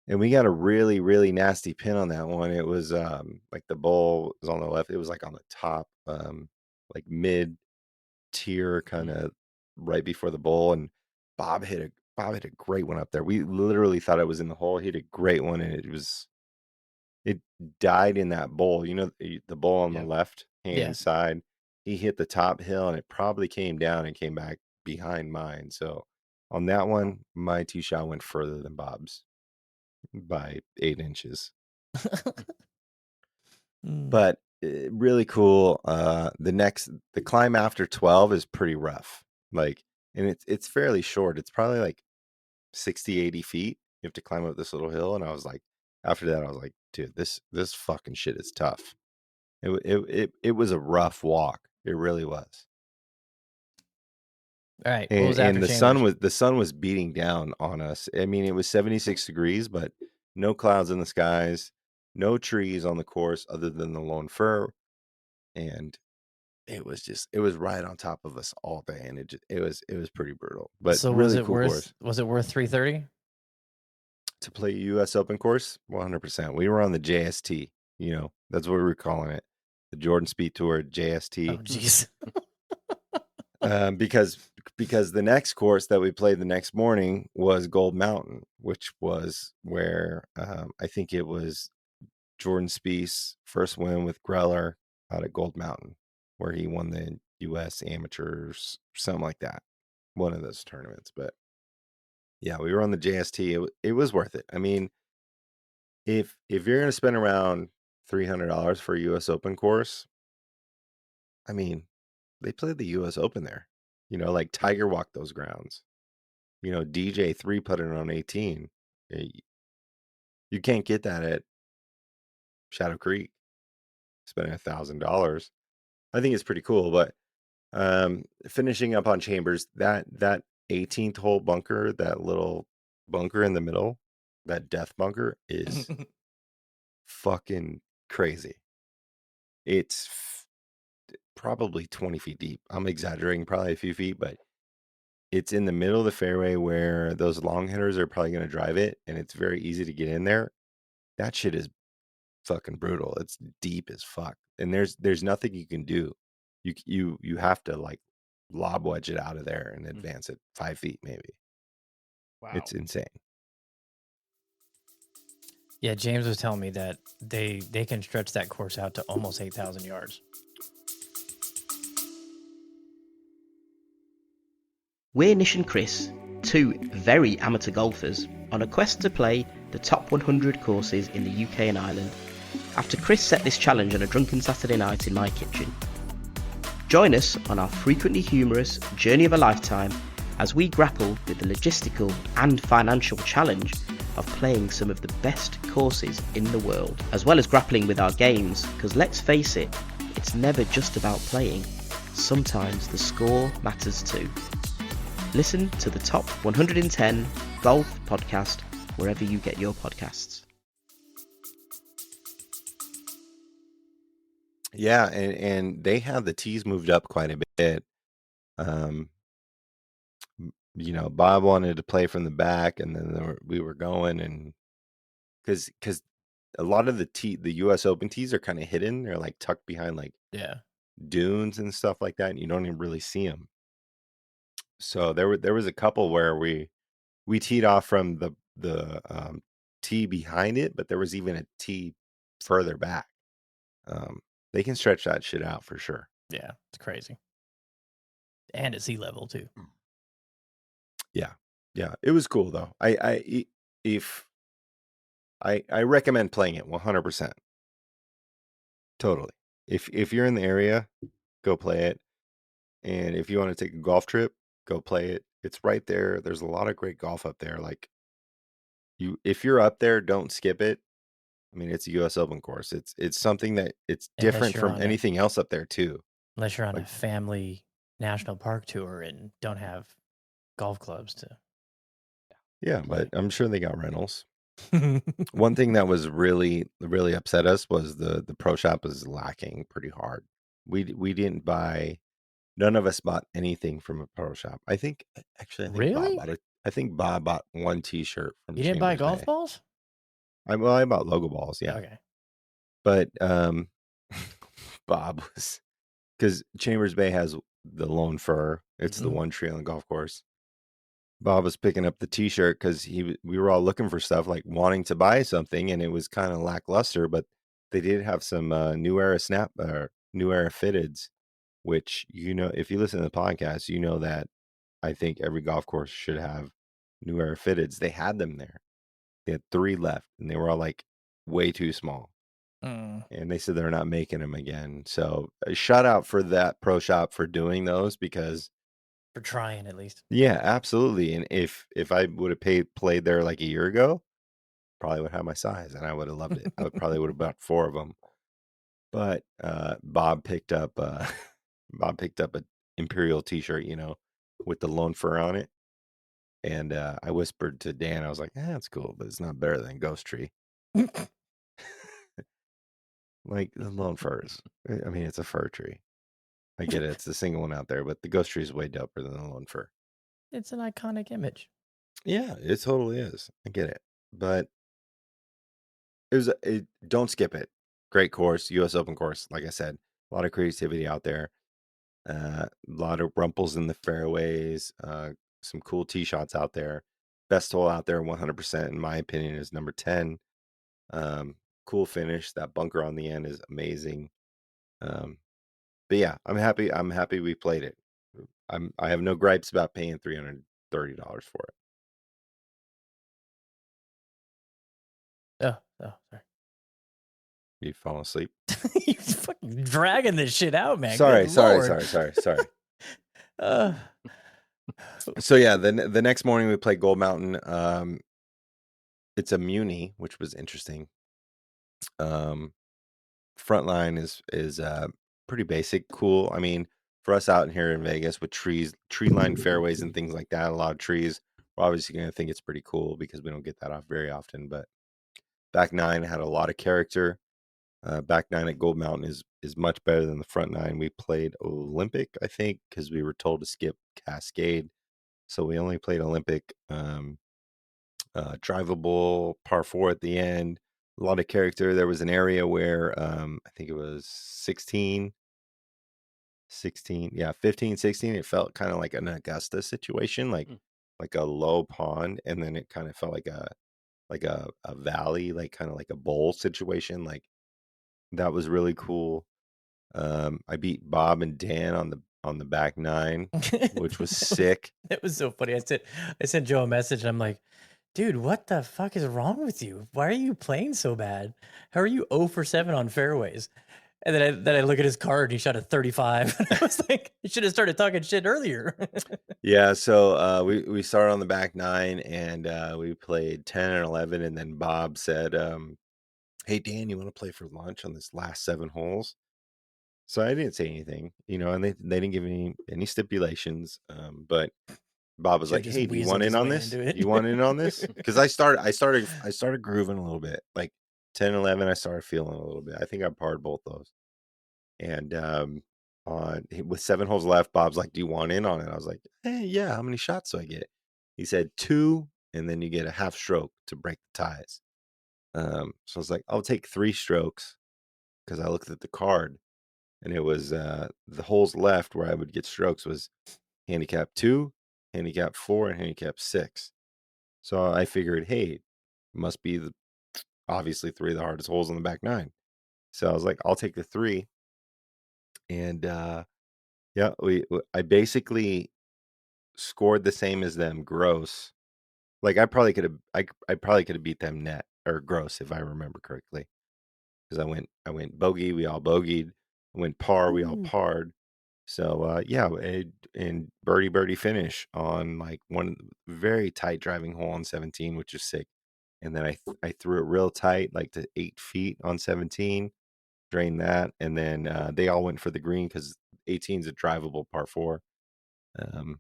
And we got a really, really nasty pin on that one. It was like the bowl was on the left. It was like on the top, like mid tier, kind of right before the bowl. And Bob hit a great one up there. We literally thought it was in the hole. He hit a great one, and it died in that bowl. The bowl on the Yep. left Yeah. hand side. He hit the top hill, and it probably came down and came back behind mine. So on that one, my tee shot went further than Bob's by 8 inches. Mm. But really cool. The climb after 12 is pretty rough. Like, and it's fairly short. It's probably like 60, 80 feet. You have to climb up this little hill. And I was like, after that, I was like, dude, this fucking shit is tough. It was a rough walk. It really was. All right. What And was after and Chambers? the sun was beating down on us. I mean, it was 76 degrees, but no clouds in the skies, no trees on the course other than the lone fir, and it was right on top of us all day, and it was pretty brutal, but So really cool course. was it worth 330? To play US Open course, 100%. We were on the JST, that's what we were calling it, the Jordan Speed Tour Oh, JST. jeez. Because the next course that we played the next morning was Gold Mountain, which was where I think it was Jordan Spieth's first win with Greller out at Gold Mountain, where he won the U.S. Amateurs, something like that, one of those tournaments. But yeah, we were on the JST. It was worth it. I mean, if you're gonna spend around $300 for a U.S. Open course, I mean, they played the U.S. Open there. Like Tiger walked those grounds. DJ 3-putted on 18. You can't get that at Shadow Creek. Spending $1,000. I think it's pretty cool. But finishing up on Chambers, that 18th hole bunker, that little bunker in the middle, that death bunker is fucking crazy. It's probably 20 feet deep. I'm exaggerating probably a few feet, but it's in the middle of the fairway where those long hitters are probably going to drive it, and it's very easy to get in there. That shit is fucking brutal. It's deep as fuck, and there's nothing you can do. You have to like lob wedge it out of there and advance it 5 feet maybe. Wow. It's insane. Yeah, James was telling me that they can stretch that course out to almost 8,000 yards. We're Nish and Chris, two very amateur golfers, on a quest to play the top 100 courses in the UK and Ireland, after Chris set this challenge on a drunken Saturday night in my kitchen. Join us on our frequently humorous journey of a lifetime as we grapple with the logistical and financial challenge of playing some of the best courses in the world, as well as grappling with our games, because let's face it, it's never just about playing. Sometimes the score matters too. Listen to the Top 110 Golf Podcast wherever you get your podcasts. Yeah, and they have the tees moved up quite a bit. Bob wanted to play from the back, and then we were going, and because a lot of the U.S. Open tees are kind of hidden. They're like tucked behind like dunes and stuff like that, and you don't even really see them. So there was a couple where we teed off from the tee behind it, but there was even a tee further back. They can stretch that shit out for sure. Yeah, it's crazy. And at sea level too. Yeah, it was cool though. I recommend playing it 100%. Totally. If you're in the area, go play it. And if you want to take a golf trip, go play it. It's right there. There's a lot of great golf up there. Like if you're up there, don't skip it. I mean, it's a US Open course. It's something that it's different from anything else up there too. Unless you're on a family national park tour and don't have golf clubs to. Yeah, but I'm sure they got rentals. One thing that was really, really upset us was the pro shop was lacking pretty hard. We didn't buy. None of us bought anything from a pro shop. I think Really? Bob bought it. I think Bob bought one T-shirt from. You didn't buy golf balls? I bought logo balls. Yeah. Okay. But Bob was, because Chambers Bay has the lone fir. It's the one tree on the golf course. Bob was picking up the T-shirt because we were all looking for stuff, like wanting to buy something, and it was kind of lackluster. But they did have some new era fitteds, which if you listen to the podcast, you know that I think every golf course should have new era fitteds. They had them there. They had 3 left, and they were all like way too small. And they said they're not making them again. So a shout out for that pro shop for doing those, because for trying at least. Yeah, absolutely. And if I would have played there like a year ago, probably would have my size, and I would have loved it. I probably would have bought 4 of them. But Bob picked up an Imperial T-shirt, with the lone fir on it. And I whispered to Dan, I was like, "That's cool, but it's not better than Ghost Tree." Like the lone firs. I mean, it's a fir tree. I get it. It's the single one out there, but the Ghost Tree is way doper than the lone fir. It's an iconic image. Yeah, it totally is. I get it. But don't skip it. Great course, US Open course. Like I said, a lot of creativity out there. A lot of rumples in the fairways. Some cool tee shots out there. Best hole out there, 100% in my opinion, is number 10. Cool finish. That bunker on the end is amazing. But yeah, I'm happy we played it. I have no gripes about paying $330 for it. Oh, sorry. You falling asleep? You fucking dragging this shit out, man. Sorry. Good Lord. Uh, So yeah, the next morning we played Gold Mountain. It's a muni, which was interesting. Front line is pretty basic, cool. I mean, for us out here in Vegas with tree lined fairways and things like that, a lot of trees, we're obviously going to think it's pretty cool because we don't get that off very often. But back nine had a lot of character. Back nine at Gold Mountain is much better than the front nine. We played Olympic, I think, because we were told to skip Cascade, so we only played Olympic. Drivable par 4 at the end. A lot of character. There was an area where I think it was 15, 16. It felt kind of like an Augusta situation, like a low pond, and then it kind of felt like a valley, like kind of like a bowl situation. Like that was really cool. I beat Bob and Dan on the back nine, which was sick. It was so funny. I sent Joe a message and I'm like, dude, what the fuck is wrong with you? Why are you playing so bad? How are you 0 for 7 on fairways? And then I look at his card and he shot a 35. And I was like, you should have started talking shit earlier. Yeah, so we started on the back nine and we played 10 and 11, and then Bob said, hey Dan, you want to play for lunch on this last 7 holes? So I didn't say anything, and they didn't give me any stipulations, but Bob was Joe like, just hey, do you weaseled want his in on way this? into it. You want in on this? Because I started grooving a little bit. Like 10 and 11, I started feeling a little bit. I think I parred both those. And with 7 holes left, Bob's like, do you want in on it? I was like, hey, yeah, how many shots do I get? He said 2, and then you get a half stroke to break the ties. So I was like, I'll take 3 strokes, because I looked at the card, and it was the holes left where I would get strokes was handicap 2, handicap 4, and handicap 6. So I figured, hey, must be obviously 3 of the hardest holes on the back nine. So I was like, I'll take the 3. And yeah, I basically scored the same as them gross. Like I probably could have beat them net or gross if I remember correctly. Because I went bogey, we all bogeyed. I went par, we all parred. So yeah, and birdie finish on like one very tight driving hole on 17, which is sick. And then I threw it real tight, like to 8 feet on 17, drained that, and then they all went for the green because 18 is a drivable par 4. And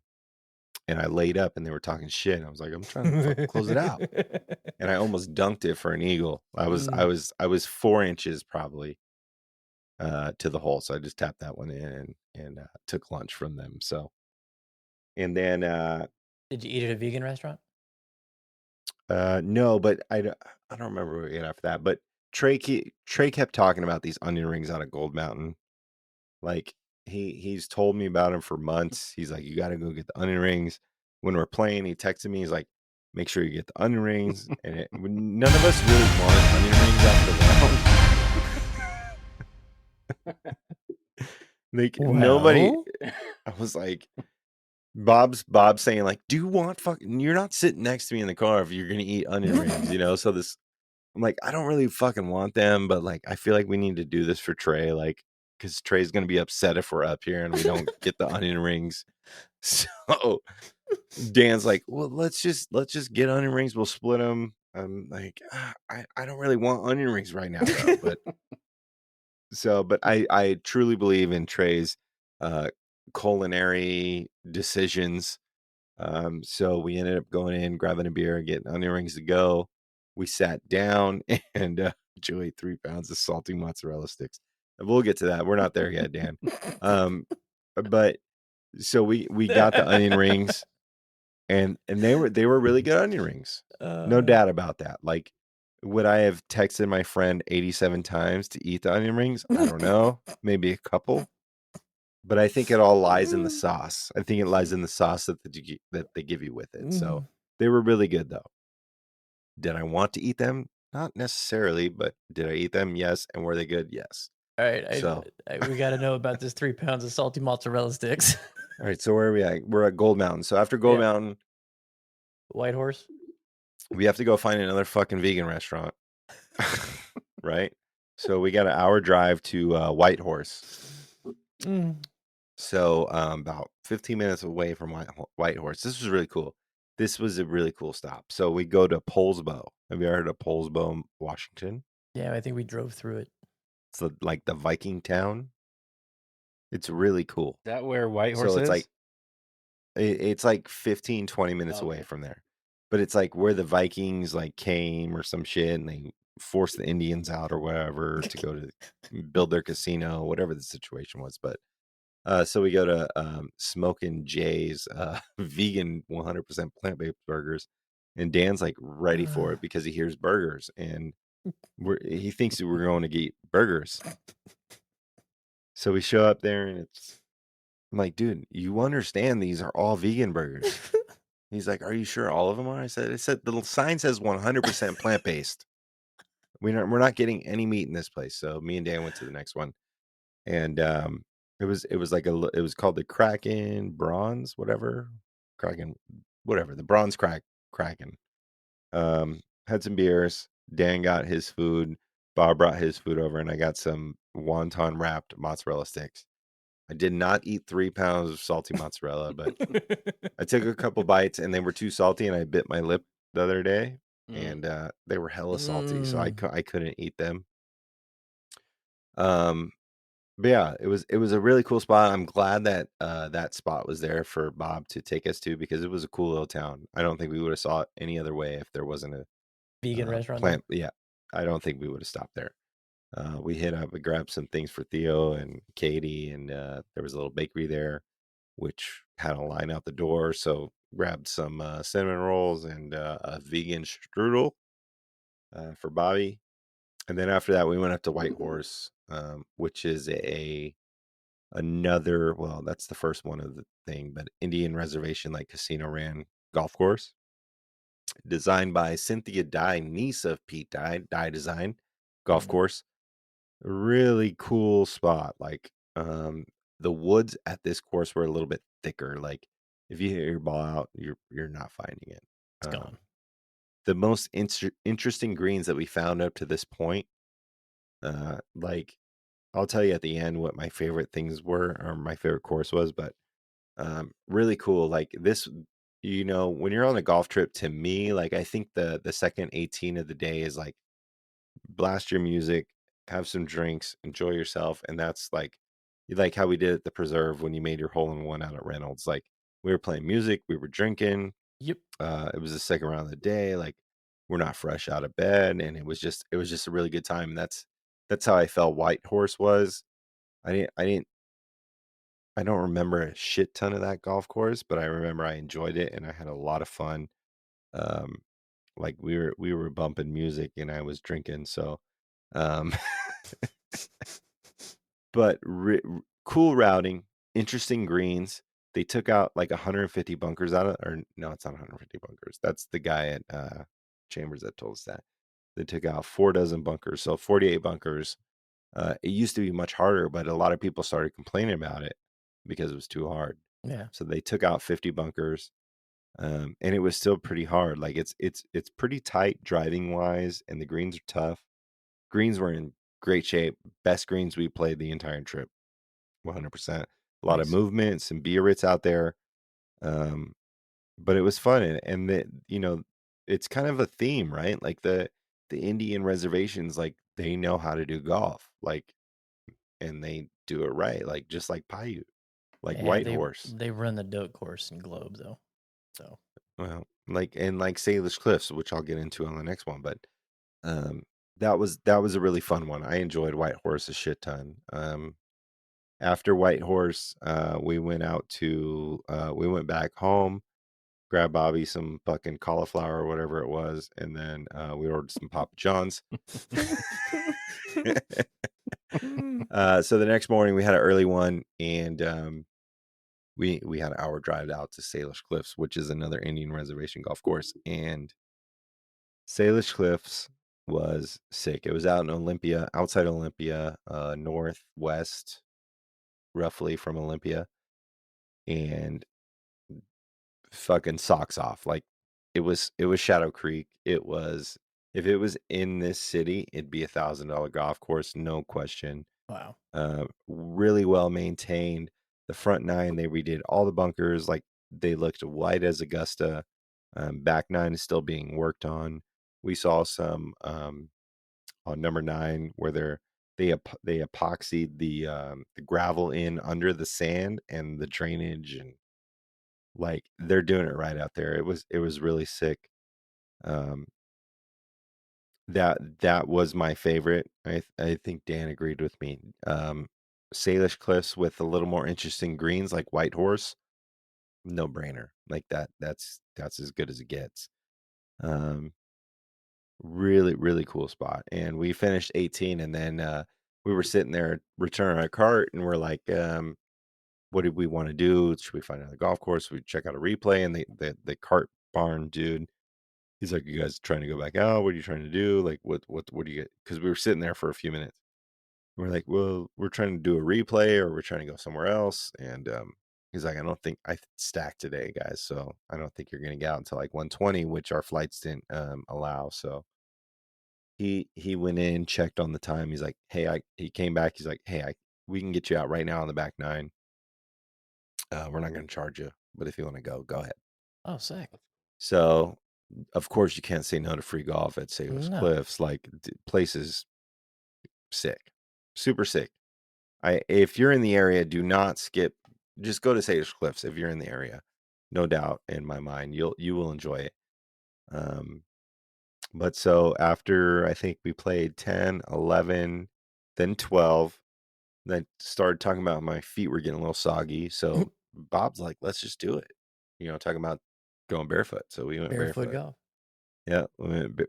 I laid up, and they were talking shit. I was like, I'm trying to fucking close it out, and I almost dunked it for an eagle. I was 4 inches probably to the hole, so I just tapped that one in and took lunch from them. So, and then Did you eat at a vegan restaurant? no, but I don't remember what we ate after that. But Trey kept talking about these onion rings out of Gold Mountain. Like he's told me about them for months. He's like, you got to go get the onion rings. When we're playing, he texted me. He's like, make sure you get the onion rings. And none of us really wanted onion rings after that. Like nobody. I was like, Bob's saying like, do you want fucking? You're not sitting next to me in the car if you're gonna eat onion rings, So I'm like, I don't really fucking want them, but like, I feel like we need to do this for Trey, like, because Trey's gonna be upset if we're up here and we don't get the onion rings. So Dan's like, well, let's just get onion rings. We'll split them. I'm like, I don't really want onion rings right now, though. But I truly believe in Trey's culinary decisions. So we ended up going in, grabbing a beer, getting onion rings to go. We sat down, and Joe ate 3 pounds of salty mozzarella sticks. We'll get to that. We're not there yet, Dan. But so we got the onion rings, and they were really good onion rings. No doubt about that. Like, would I have texted my friend 87 times to eat the onion rings? I don't know. Maybe a couple. But I think it all lies in the sauce. I think it lies in the sauce that they give you with it. So they were really good, though. Did I want to eat them? Not necessarily, but did I eat them? Yes. And were they good? Yes. All right. We got to know about this 3 pounds of salty mozzarella sticks. All right. So where are we at? We're at Gold Mountain. So after Gold Mountain, White Horse, we have to go find another fucking vegan restaurant. Right. So we got an hour drive to Whitehorse. Mm. So about 15 minutes away from Whitehorse. This was really cool. This was a really cool stop. So we go to Polesbo. Have you ever heard of Polesbo, Washington? Yeah, I think we drove through it. It's like the Viking town. It's really cool. Is that where Whitehorse So it's is? like it's like 15, 20 minutes away Okay. from there. But it's like where the Vikings like came or some shit and they forced the Indians out or whatever to go to build their casino, whatever the situation was. But so we go to Smokin' Jay's vegan 100% plant-based burgers, and Dan's like ready for it because he hears burgers and he thinks that we're going to get burgers. So we show up there and I'm like, dude, you understand these are all vegan burgers. He's like, are you sure all of them are? I said the sign says 100% plant-based. We're not getting any meat in this place. So me and Dan went to the next one, and it was called the Kraken Bronze, Kraken, the Bronze Kraken. Had some beers. Dan got his food. Bob brought his food over, and I got some wonton wrapped mozzarella sticks. I did not eat 3 pounds of salty mozzarella, but I took a couple bites and they were too salty, and I bit my lip the other day, and they were hella salty, so I couldn't eat them. But yeah, it was a really cool spot. I'm glad that that spot was there for Bob to take us to because it was a cool little town. I don't think we would have saw it any other way if there wasn't a Vegan restaurant. plant. Yeah, I don't think we would have stopped there. We hit up and grabbed some things for Theo and Katie, and there was a little bakery there, which had a line out the door. So grabbed some cinnamon rolls and a vegan strudel for Bobby. And then after that, we went up to Whitehorse, which is another. Well, that's the first one of the thing, but Indian reservation, like casino ran golf course, designed by Cynthia Dye, niece of Pete Dye, Dye Design Golf Course. Really cool spot. Like the woods at this course were a little bit thicker. Like if you hit your ball out, you're not finding it. It's gone. The most interesting greens that we found up to this point, like I'll tell you at the end what my favorite things were or my favorite course was, but really cool. Like this, when you're on a golf trip, to me, like I think the second 18 of the day is like blast your music, have some drinks, enjoy yourself, and that's like how we did at the Preserve when you made your hole in one out at Reynolds. Like we were playing music, we were drinking. Yep. It was the second round of the day. Like we're not fresh out of bed, and it was just a really good time. And that's how I felt Whitehorse was. I don't remember a shit ton of that golf course, but I remember I enjoyed it and I had a lot of fun. Um, like we were bumping music and I was drinking, so um but cool routing, interesting greens. They took out like 150 bunkers out of, or no, it's not 150 bunkers. That's the guy at Chambers that told us that. They took out 4 dozen bunkers, so 48 bunkers. It used to be much harder, but a lot of people started complaining about it because it was too hard. Yeah. So they took out 50 bunkers. And it was still pretty hard. Like it's pretty tight driving wise, and the greens are tough. Greens were in great shape. Best greens we played the entire trip. 100%. A lot of Nice. movement, some Biarritz out there. But it was fun, and it's kind of a theme, right? Like the Indian reservations, like they know how to do golf, like, and they do it right, like just like Paiute, like Yeah, Whitehorse. They run the Doak course in Globe though. So Well, like Salish Cliffs, which I'll get into on the next one, but that was a really fun one. I enjoyed Whitehorse a shit ton. After Whitehorse, we went back home, grabbed Bobby some fucking cauliflower or whatever it was, and then we ordered some Papa John's. So the next morning we had an early one, and we had an hour drive out to Salish Cliffs, which is another Indian reservation golf course, and Salish Cliffs was sick. It was out in Olympia, outside Olympia, northwest, roughly from Olympia, and fucking socks off. Like it was Shadow Creek. It was If it was in this city, it'd be $1,000 golf course, no question. Wow. Really well maintained. The front nine, they redid all the bunkers, like they looked white as Augusta. Back nine is still being worked on. We saw some on number 9 where they epoxied the gravel in under the sand and the drainage, and like they're doing it right out there. It was really sick. Um, that was my favorite. I think Dan agreed with me. Salish Cliffs with a little more interesting greens like White Horse, no brainer. Like that's as good as it gets. Really, really cool spot. And we finished 18, and then we were sitting there returning our cart, and we're like, what did we want to do? Should we find another golf course? We check out a replay, and the cart barn dude, he's like, you guys trying to go back out? What are you trying to do? Like, what do you get? Because we were sitting there for a few minutes. We're like, well, we're trying to do a replay, or we're trying to go somewhere else. And he's like, I don't think I stacked today, guys. So I don't think you're going to get out until like 1:20, which our flights didn't allow. So he went in, checked on the time. He's like, hey, he came back. He's like, hey, we can get you out right now on the back nine. We're not going to charge you, but if you want to go ahead. Oh, sick. So, of course, you can't say no to free golf at Salish No. Cliffs. Like, place is sick, super sick. If you're in the area, do not skip. Just go to Salish Cliffs if you're in the area. No doubt in my mind, you will enjoy it. But so after I think we played 10, 11, then 12, then started talking about my feet were getting a little soggy. So Bob's like, let's just do it. Talking about going barefoot. So we went Barefoot barefoot. golf. Yeah,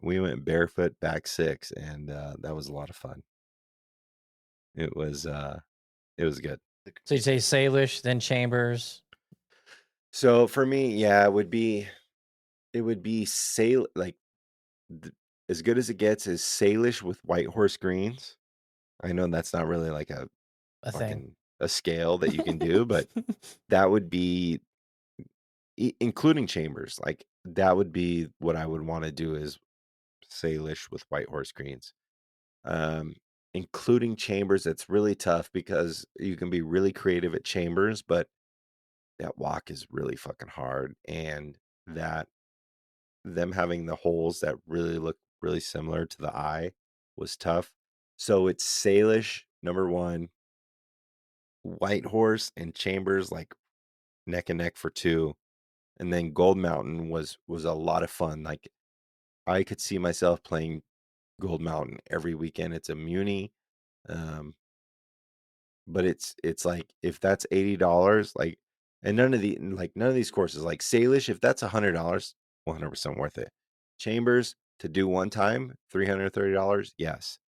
we went barefoot back 6, and that was a lot of fun. It was good. So you say Salish, then Chambers. So for me, yeah, it would be like as good as it gets is Salish with White Horse greens. I know that's not really like a A thing. a scale that you can do, but that would be including Chambers. Like that would be what I would want to do is Salish with White Horse greens. Including Chambers, it's really tough because you can be really creative at Chambers, but that walk is really fucking hard, and that them having the holes that really look really similar to the eye was tough. So it's Salish number 1, White Horse and Chambers like neck and neck for 2, and then Gold Mountain was a lot of fun. Like I could see myself playing Gold Mountain every weekend. It's a muni, but it's like if that's $80, like, and none of these courses like Salish, if that's $100, 100% worth it. Chambers to do one time, $330. Yes,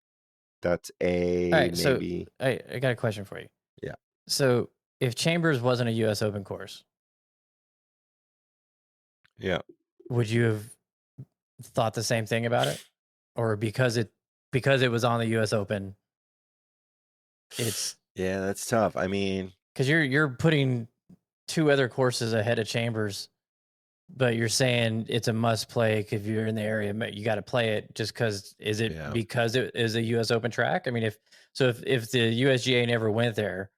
that's All right, maybe. So I got a question for you. Yeah. So if Chambers wasn't a U.S. Open course, Yeah. would you have thought the same thing about it, or because it was on the U.S. Open, it's Yeah, that's tough. I mean, because you're putting 2 other courses ahead of Chambers, but you're saying it's a must play if you're in the area. You got to play it just because. Is it because it is a U.S. Open track? I mean, if the USGA never went there,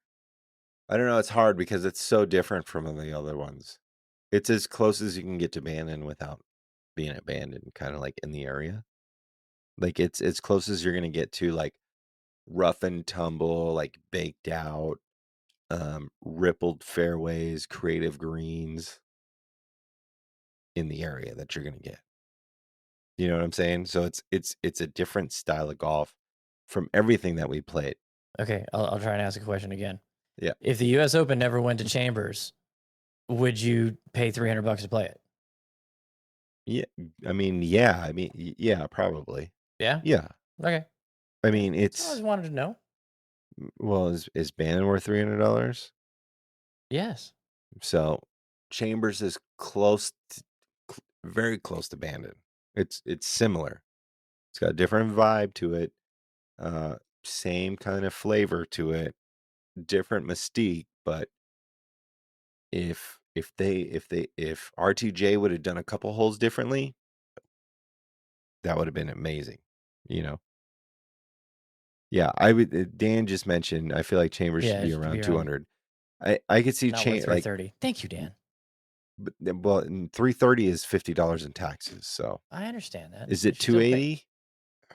I don't know. It's hard because it's so different from the other ones. It's as close as you can get to Bandon without being abandoned, kind of like in the area. Like it's as close as you're gonna get to like rough and tumble, like baked out, rippled fairways, creative greens in the area that you're gonna get. You know what I'm saying? So it's a different style of golf from everything that we played. okay, I'll try and ask a question again. Yeah. If the U.S. Open never went to Chambers, would you pay $300 to play it? Yeah, probably. Yeah. Yeah. Okay. I mean, I just wanted to know. Well, is Bannon worth $300? Yes. So Chambers is very close to Bandon. It's similar. It's got a different vibe to it. Same kind of flavor to it. Different mystique, but if RTJ would have done a couple holes differently, that would have been amazing, you know. Yeah, I would. Dan just mentioned. I feel like Chambers Yeah, should it be should around be 200. I could see not worth like 330. Thank you, Dan. well, 330 is $50 in taxes. So I understand that. is You it should still pay,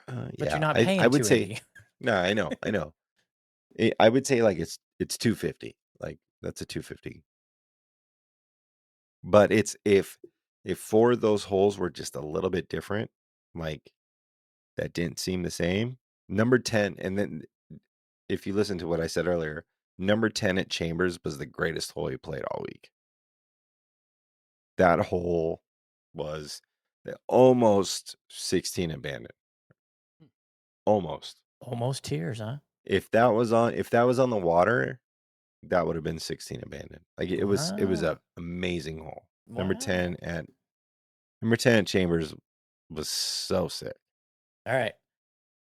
280? but Yeah, you're not I paying would say 280. no. I know. I would say like it's 250. Like that's a 250. But it's if 4 of those holes were just a little bit different, like that didn't seem the same. Number 10, and then if you listen to what I said earlier, number 10 at Chambers was the greatest hole he played all week. That hole was almost 16 abandoned. Almost. Almost tears, huh? If that was on the water, that would have been 16 abandoned. Like it was Wow. a amazing hole. Wow. Number 10 at Chambers was so sick. All right.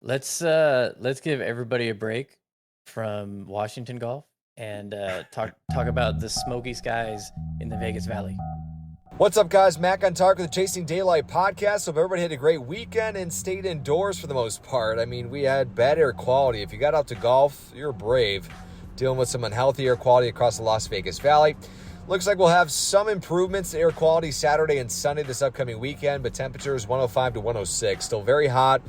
Let's give everybody a break from Washington golf and talk about the smoky skies in the Vegas Valley. What's up, guys? Mac on Tark with the Chasing Daylight podcast. Hope everybody had a great weekend and stayed indoors for the most part. I mean, we had bad air quality. If you got out to golf, you're brave. Dealing with some unhealthy air quality across the Las Vegas Valley. Looks like we'll have some improvements to air quality Saturday and Sunday this upcoming weekend, but temperatures 105 to 106. Still very hot.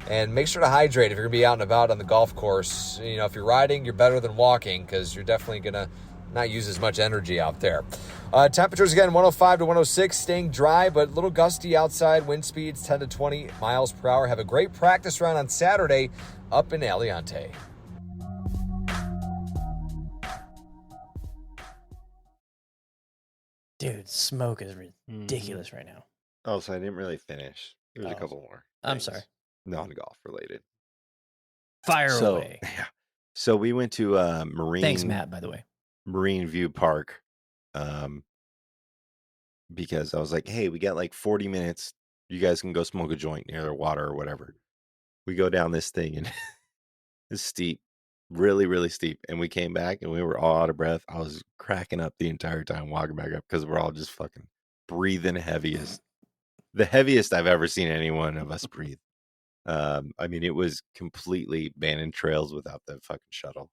And make sure to hydrate if you're going to be out and about on the golf course. You know, if you're riding, you're better than walking because you're definitely going to not use as much energy out there. Temperatures, again, 105 to 106, staying dry, but a little gusty outside. Wind speeds 10 to 20 miles per hour. Have a great practice round on Saturday up in Aliante. Dude, smoke is ridiculous right now. Oh, so I didn't really finish. There's a couple more. I'm things, sorry. Non-golf related. Fire away. Yeah. So we went to Marine. Thanks, Matt, by the way. Marine View Park. Because I was like, hey, we got like 40 minutes. You guys can go smoke a joint near the water or whatever. We go down this thing and it's steep, really, really steep. And we came back and we were all out of breath. I was cracking up the entire time walking back up because we're all just fucking breathing the heaviest I've ever seen any one of us breathe. I mean, it was completely abandoned trails without the fucking shuttle.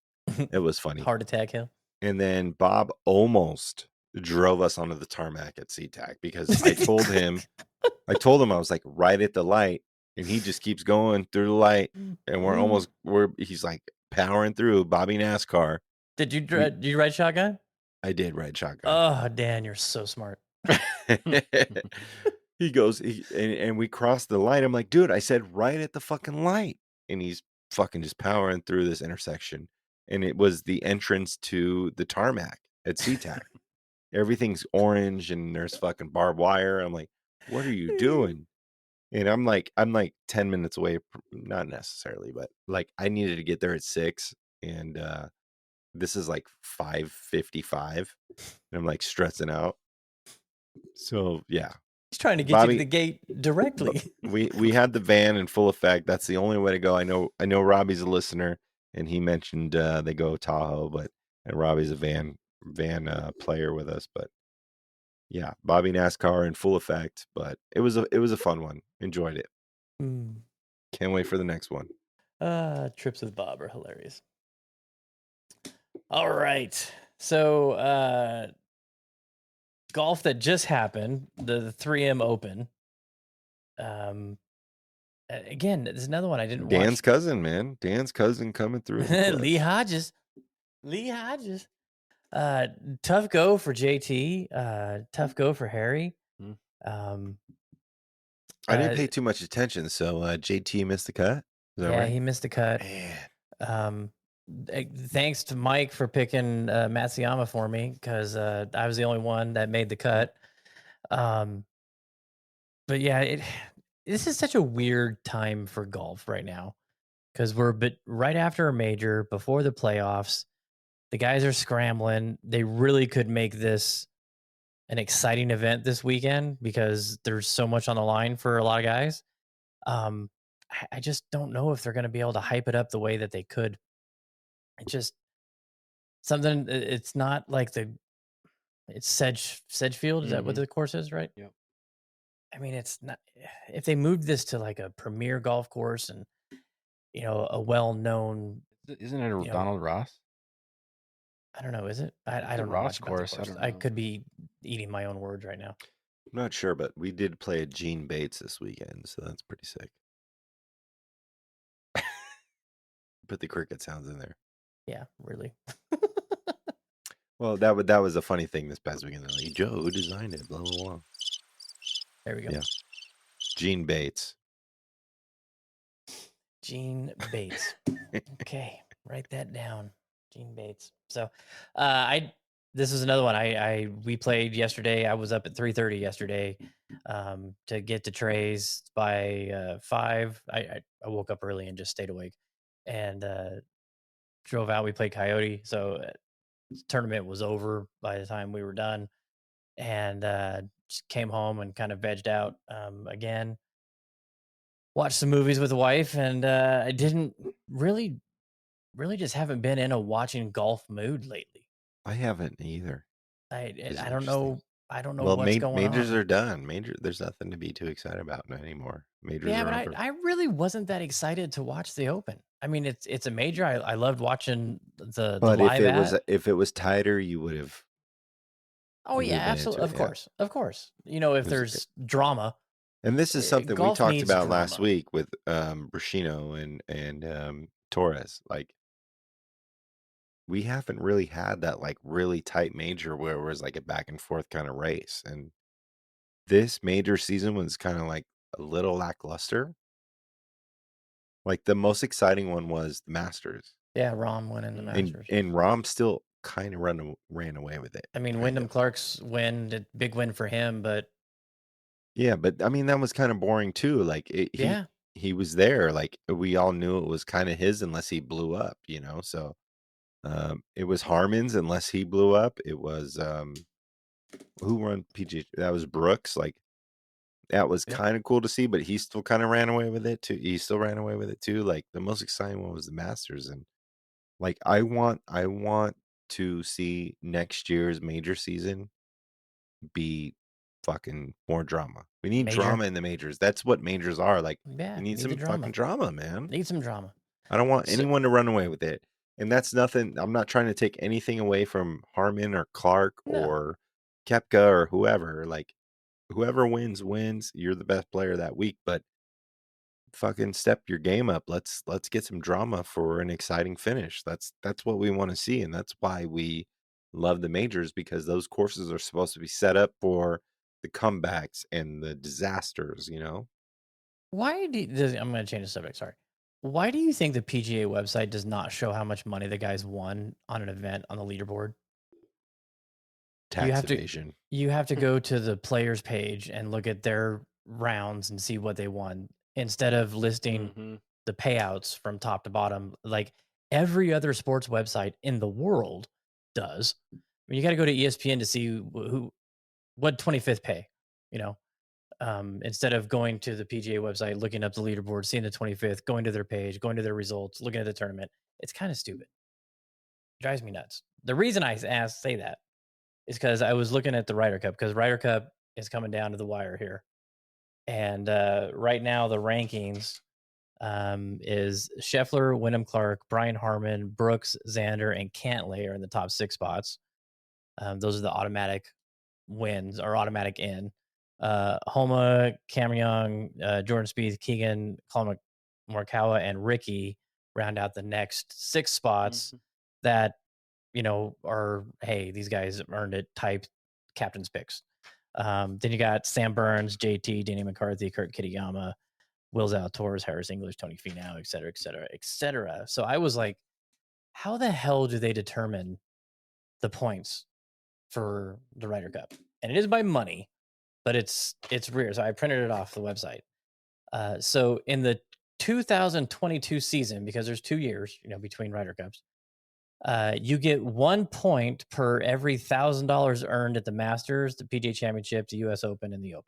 It was funny. Heart attack hill. And then Bob almost drove us onto the tarmac at SeaTac because I told him I was like right at the light, and he just keeps going through the light, and he's like powering through Bobby NASCAR. Did you ride shotgun? I did ride shotgun. Oh, Dan, you're so smart. He goes, and we crossed the light. I'm like, dude, I said right at the fucking light, and he's fucking just powering through this intersection. And it was the entrance to the tarmac at SeaTac. Everything's orange and there's fucking barbed wire. I'm like, what are you doing? And I'm like 10 minutes away, not necessarily, but like I needed to get there at 6, and this is like 5:55, and I'm like stressing out. So yeah, he's trying to get you to the gate directly. we had the van in full effect. That's the only way to go. I know Robbie's a listener, and he mentioned they go Tahoe, and Robbie's a van player with us, but yeah, Bobby NASCAR in full effect. But it was a fun one. Enjoyed it. Can't wait for the next one. Trips with Bob are hilarious. All right, so golf that just happened, the 3M Open. Again, there's another one I didn't watch. Dan's cousin, man. Dan's cousin coming through. Lee Hodges. Tough go for JT. Tough go for Harry. I didn't pay too much attention, so JT missed the cut. Is that right? He missed the cut. Man. Thanks to Mike for picking Matsuyama for me, because I was the only one that made the cut. But yeah, this is such a weird time for golf right now, because we're right after a major, before the playoffs. The guys are scrambling. They really could make this an exciting event this weekend because there's so much on the line for a lot of guys. I just don't know if they're going to be able to hype it up the way that they could. It's just something. It's not like it's Sedgefield. Is that what the course is, right? Yep. I mean, it's not. If they moved this to like a premier golf course and a well-known, Isn't it a you know, Donald Ross? I don't know, is it? I It's a don't know Ross much about the course. I course. don't I know. could be eating my own words right now. I'm not sure, but we did play a Gene Bates this weekend, so that's pretty sick. Put the cricket sounds in there. Yeah, really. Well, that was a funny thing this past weekend. They're like, Joe, who designed it? Blah blah blah. There we go. Yeah. Gene Bates. Gene Bates. Okay, write that down. Gene Bates. So, this is another one. We played yesterday. I was up at 3:30 yesterday, to get to Trey's by 5. I woke up early and just stayed awake, and drove out. We played Coyote, so tournament was over by the time we were done, and just came home and kind of vegged out again. Watched some movies with the wife, and I didn't really just haven't been in a watching golf mood lately. I haven't either. I It's don't interesting. know. I don't know Well, what's going majors on. are done. There's nothing to be too excited about anymore. Majors Yeah, are but over. I really wasn't that excited to watch the Open. I mean, it's a major. I loved watching the But live if it was tighter, you would have. Oh you yeah, would've been absolutely. into it, yeah. Of course. If 'Cause there's drama, And this is something we golf talked needs about last drama. week with Brashino and Torres. Like, we haven't really had that like really tight major where it was like a back and forth kind of race. And this major season was kind of like a little lackluster. Like the most exciting one was the Masters. Yeah, Rahm winning the Masters. And Rahm still kind of ran away with it. I mean, kind Wyndham of. Clark's win, big win for him, but Yeah, but I mean that was kind of boring too. Like yeah, he was there. Like we all knew it was kind of his unless he blew up, So it was Harmon's unless he blew up. It was who won PGA? That was Brooks. Like that was Yep. kind of cool to see, but he still kind of ran away with it too. He still ran away with it too. Like the most exciting one was the Masters, and like I want to see next year's major season be fucking more drama. We need Major. drama in the majors. That's what majors are. Like Yeah, we need the some drama. fucking drama, man. Need some drama. I don't want anyone to run away with it. And that's nothing. I'm not trying to take anything away from Harmon or Clark or Koepka or whoever. Like whoever wins. You're the best player that week, but fucking step your game up. Let's get some drama for an exciting finish. That's what we want to see, and that's why we love the majors, because those courses are supposed to be set up for the comebacks and the disasters, Why I'm going to change the subject. Sorry. Why do you think the PGA website does not show how much money the guys won on an event on the leaderboard? Tax evasion. You have to go to the players page and look at their rounds and see what they won instead of listing the payouts from top to bottom, like every other sports website in the world does. I mean, you got to go to ESPN to see what 25th pay, instead of going to the PGA website, looking up the leaderboard, seeing the 25th, going to their page, going to their results, looking at the tournament. It's kind of stupid. It drives me nuts. The reason I say that is because I was looking at the Ryder Cup, because Ryder Cup is coming down to the wire here. And right now the rankings is Scheffler, Wyndham Clark, Brian Harmon, Brooks, Xander, and Cantlay are in the top 6 spots. Those are the automatic wins or automatic in. Homa, Cameron Young, Jordan Spieth, Keegan, Colin Morikawa, and Ricky round out the next 6 spots that are, hey, these guys earned it type captain's picks. Then you got Sam Burns, JT, Danny McCarthy, Kurt Kitayama, Will Zalatoris, Harris English, Tony Finau, et cetera, et cetera, et cetera. So I was like, how the hell do they determine the points for the Ryder Cup? And it is by money, but it's weird. So I printed it off the website. So in the 2022 season, because there's 2 years, between Ryder Cups, you get 1 point per every $1,000 earned at the Masters, the PGA Championship, the U.S. Open, and the Open.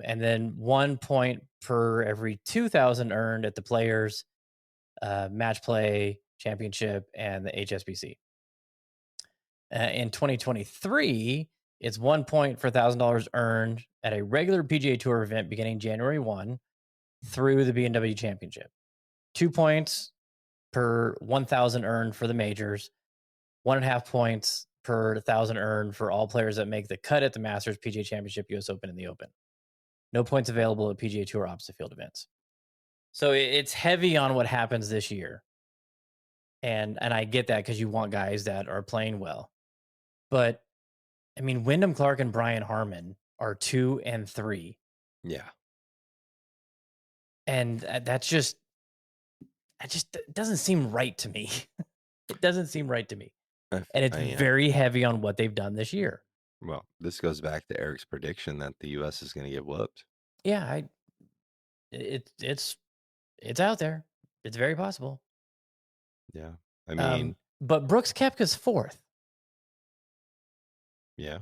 And then 1 point per every 2,000 earned at the Players, Match Play, Championship, and the HSBC. In 2023, It's 1 point for $1,000 earned at a regular PGA Tour event beginning January 1 through the BMW Championship. 2 points per 1,000 earned for the majors. 1.5 points per 1,000 earned for all players that make the cut at the Masters, PGA Championship, US Open, and the Open. No points available at PGA Tour opposite field events. So it's heavy on what happens this year. And I get that because you want guys that are playing well. But, I mean, Wyndham Clark and Brian Harmon are 2 and 3. Yeah. And that's just, it doesn't seem right to me. It doesn't seem right to me. And it's very heavy on what they've done this year. Well, this goes back to Eric's prediction that the U.S. is going to get whooped. Yeah, it's out there. It's very possible. Yeah. I mean, but Brooks Koepka's 4th. Yeah.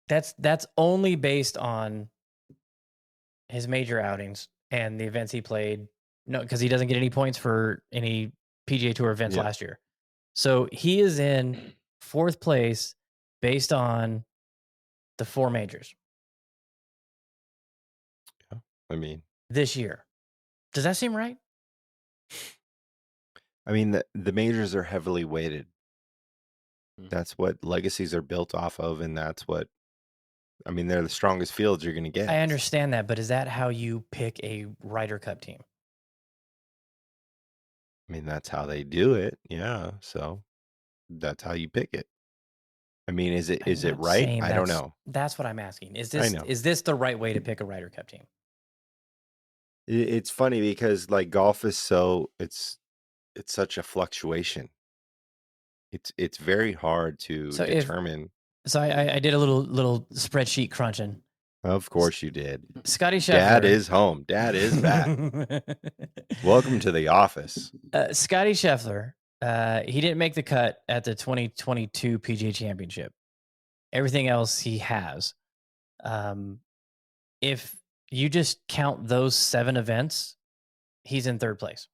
That's only based on his major outings and the events he played. No, because he doesn't get any points for any PGA Tour events last year. So he is in 4th place based on the 4 majors. Yeah. I mean, this year. Does that seem right? I mean, the majors are heavily weighted. That's what legacies are built off of, and that's what, I mean, they're the strongest fields you're going to get. I understand that, but is that how you pick a Ryder Cup team? I mean, that's how they do it. Yeah. So that's how you pick it. I mean, is it right? I don't know. That's what I'm asking. Is this the right way to pick a Ryder Cup team? It's funny because like golf is it's such a fluctuation. It's very hard to determine. I did a little spreadsheet crunching. Of course you did. Scotty Scheffler. Dad is home. Dad is back. Welcome to the office. Scotty Scheffler. He didn't make the cut at the 2022 PGA Championship. Everything else he has. If you just count those 7 events, he's in 3rd place.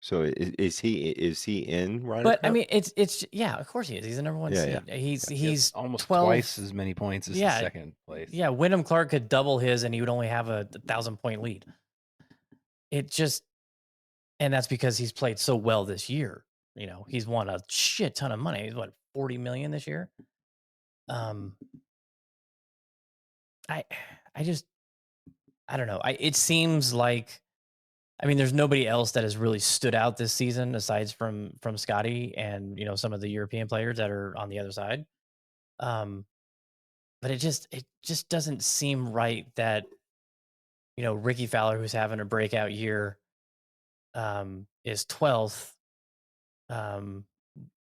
So is he in Ryder But Cup? I mean, it's yeah, of course he is. He's the number 1 seed. Yeah. He's almost 12, twice as many points as the 2nd place. Yeah, Wyndham Clark could double his, and he would only have a 1,000-point lead. It just, and that's because he's played so well this year. You know, he's won a shit ton of money. He's what, $40 million this year. I don't know. It seems like, I mean, there's nobody else that has really stood out this season aside from Scotty and, you know, some of the European players that are on the other side. But it just doesn't seem right that, you know, Ricky Fowler, who's having a breakout year, is 12th. But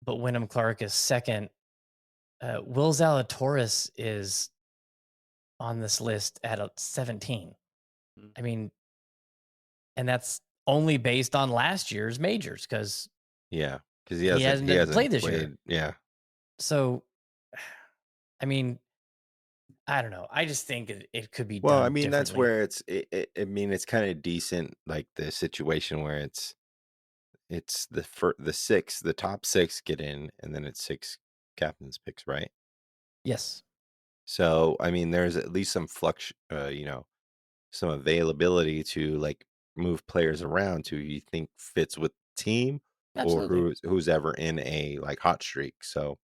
Wyndham Clark is 2nd. Will Zalatoris is on this list at 17. I mean, and that's only based on last year's majors because he hasn't played this year. Yeah. So, I mean, I don't know. I just think it could be. Well, done I mean, that's differently. where I mean, it's kind of decent, like the situation where it's the top 6 get in, and then it's 6 captain's picks, right? Yes. So, I mean, there's at least some some availability to like move players around to you think fits with the team. Absolutely. Or who's ever in a like hot streak. So,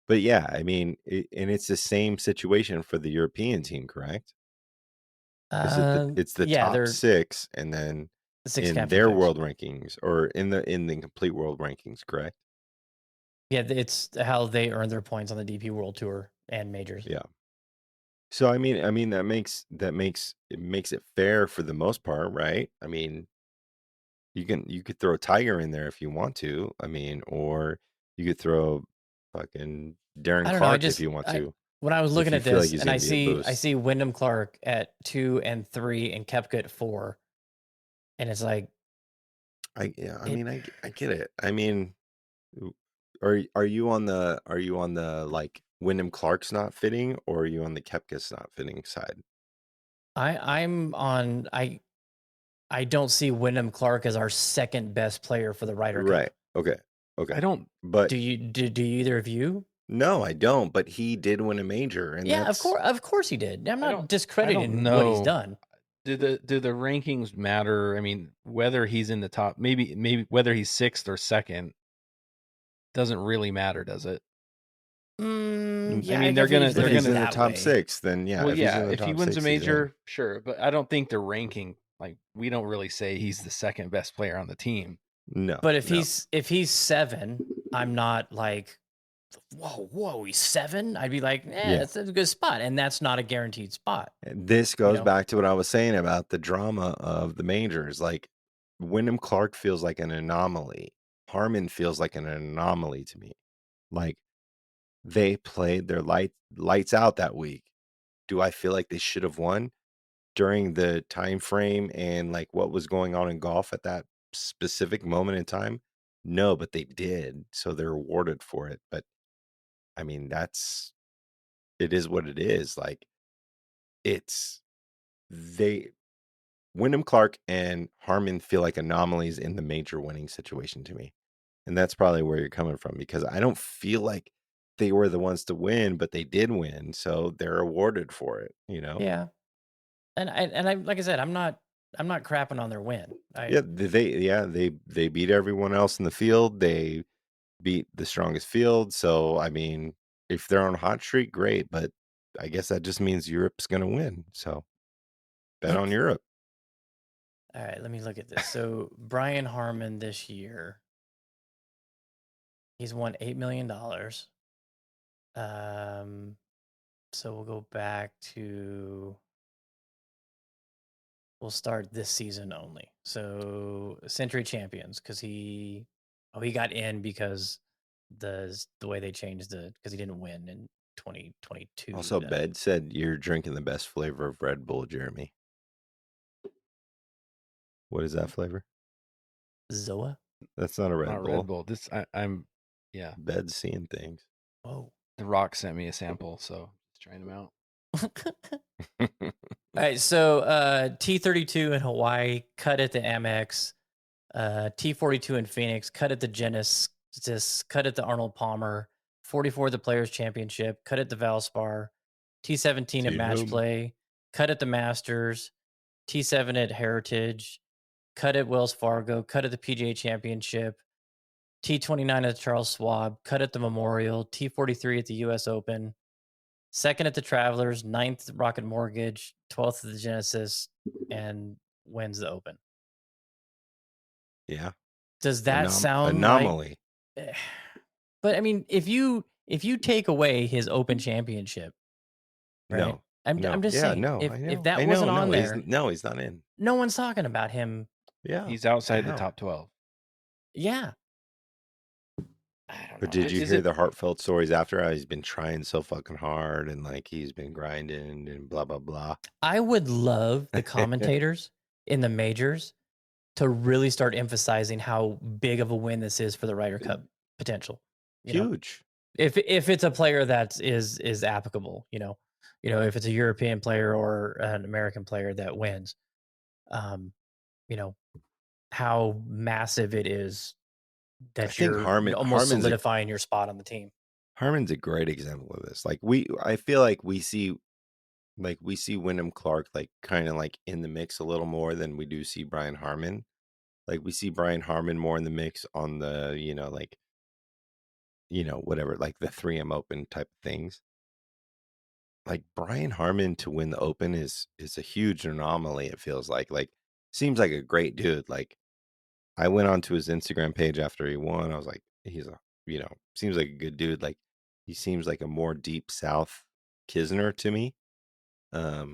but yeah, I mean, and it's the same situation for the European team, correct? It's the top 6, and then the 6 in their world rankings or in the complete world rankings, correct? Yeah, it's how they earn their points on the DP World Tour and majors. Yeah. So I mean that makes it fair for the most part, right? I mean, you could throw Tiger in there if you want to. I mean, or you could throw fucking Darren Clark if you want to. When I was looking at this, and I see Wyndham Clark at 2 and 3 and Koepka at 4, and it's like, I get it. I mean, are you on the like Wyndham Clark's not fitting, or are you on the Koepka's not fitting side? I'm on. I I don't see Wyndham Clark as our second best player for the Ryder Cup. Right. Okay. I don't. But Do either of you? no, I don't. But he did win a major, and Yeah, that's of course he did. I'm I not don't discrediting what he's know. done. Do the rankings matter? I mean, whether he's in the top, maybe whether he's 6th or 2nd doesn't really matter, does it? Yeah, I mean, guess they're if gonna he's in the that top way. 6, then yeah. Well, if he's in yeah, the if he top wins 6, a he's in. major, sure, but I don't think they're ranking like we don't really say he's the second best player on the team. No. But if no. he's 7, I'm not like, whoa, he's 7. I'd be like, Yeah. that's a good spot, and that's not a guaranteed spot. This goes know? back to what I was saying about the drama of the majors. Like Wyndham Clark feels like an anomaly. Harmon feels like an anomaly to me. Like they played their lights out that week. Do I feel like they should have won during the time frame and like what was going on in golf at that specific moment in time? No, but they did. So they're rewarded for it. But I mean, it is what it is. Like Wyndham Clark and Harmon feel like anomalies in the major winning situation to me. And that's probably where you're coming from, because I don't feel like they were the ones to win, but they did win. So they're awarded for it, you know? Yeah, and I like I said, I'm not crapping on their win. They beat everyone else in the field. They beat the strongest field. So I mean, if they're on a hot streak, great. But I guess that just means Europe's gonna win. So bet on Europe. All right, let me look at this. So Brian Harmon this year, he's won $8 million. So we'll go back to. We'll start this season only. So Century Champions, because he got in because the way they changed because he didn't win in 2022. Also, Bed said you're drinking the best flavor of Red Bull, Jeremy. What is that flavor? Zoa. That's not a Red Not Bull. Red Bull. I'm yeah. Bed's seeing things. Whoa. The Rock sent me a sample, so just trying them out. All right, so T32 in Hawaii, cut at the Amex. T42 in Phoenix, cut at the Genesis, cut at the Arnold Palmer. 44 at the Players Championship, cut at the Valspar. T17 at Match Play, cut at the Masters. T7 at Heritage, cut at Wells Fargo, cut at the PGA Championship. T29 at Charles Schwab, cut at the Memorial. T43 at the U.S. Open. 2nd at the Travelers, 9th at Rocket Mortgage, 12th at the Genesis, and wins the Open. Yeah. Does that sound anomaly? Like, but I mean, if you take away his Open Championship, right? No. I'm just saying. No, if that wasn't on there, he's not in. No one's talking about him. Yeah, he's outside the top 12. Yeah. I don't know. But did you hear the heartfelt stories after? How he's been trying so fucking hard and like he's been grinding and blah blah blah. I would love the commentators in the majors to really start emphasizing how big of a win this is for the Ryder Cup potential. Huge. If it's a player that is applicable, if it's a European player or an American player that wins, how massive it is that you're almost solidifying your spot on the team. Harmon's a great example of this. Like I feel like we see Wyndham Clark like kind of like in the mix a little more than we do see Brian Harmon. Like we see Brian Harmon more in the mix on the, whatever, like the 3M Open type of things. Like Brian Harmon to win the Open is a huge anomaly. It feels like seems like a great dude. Like I went onto his Instagram page after he won. I was like, he's seems like a good dude. Like he seems like a more deep South Kisner to me. I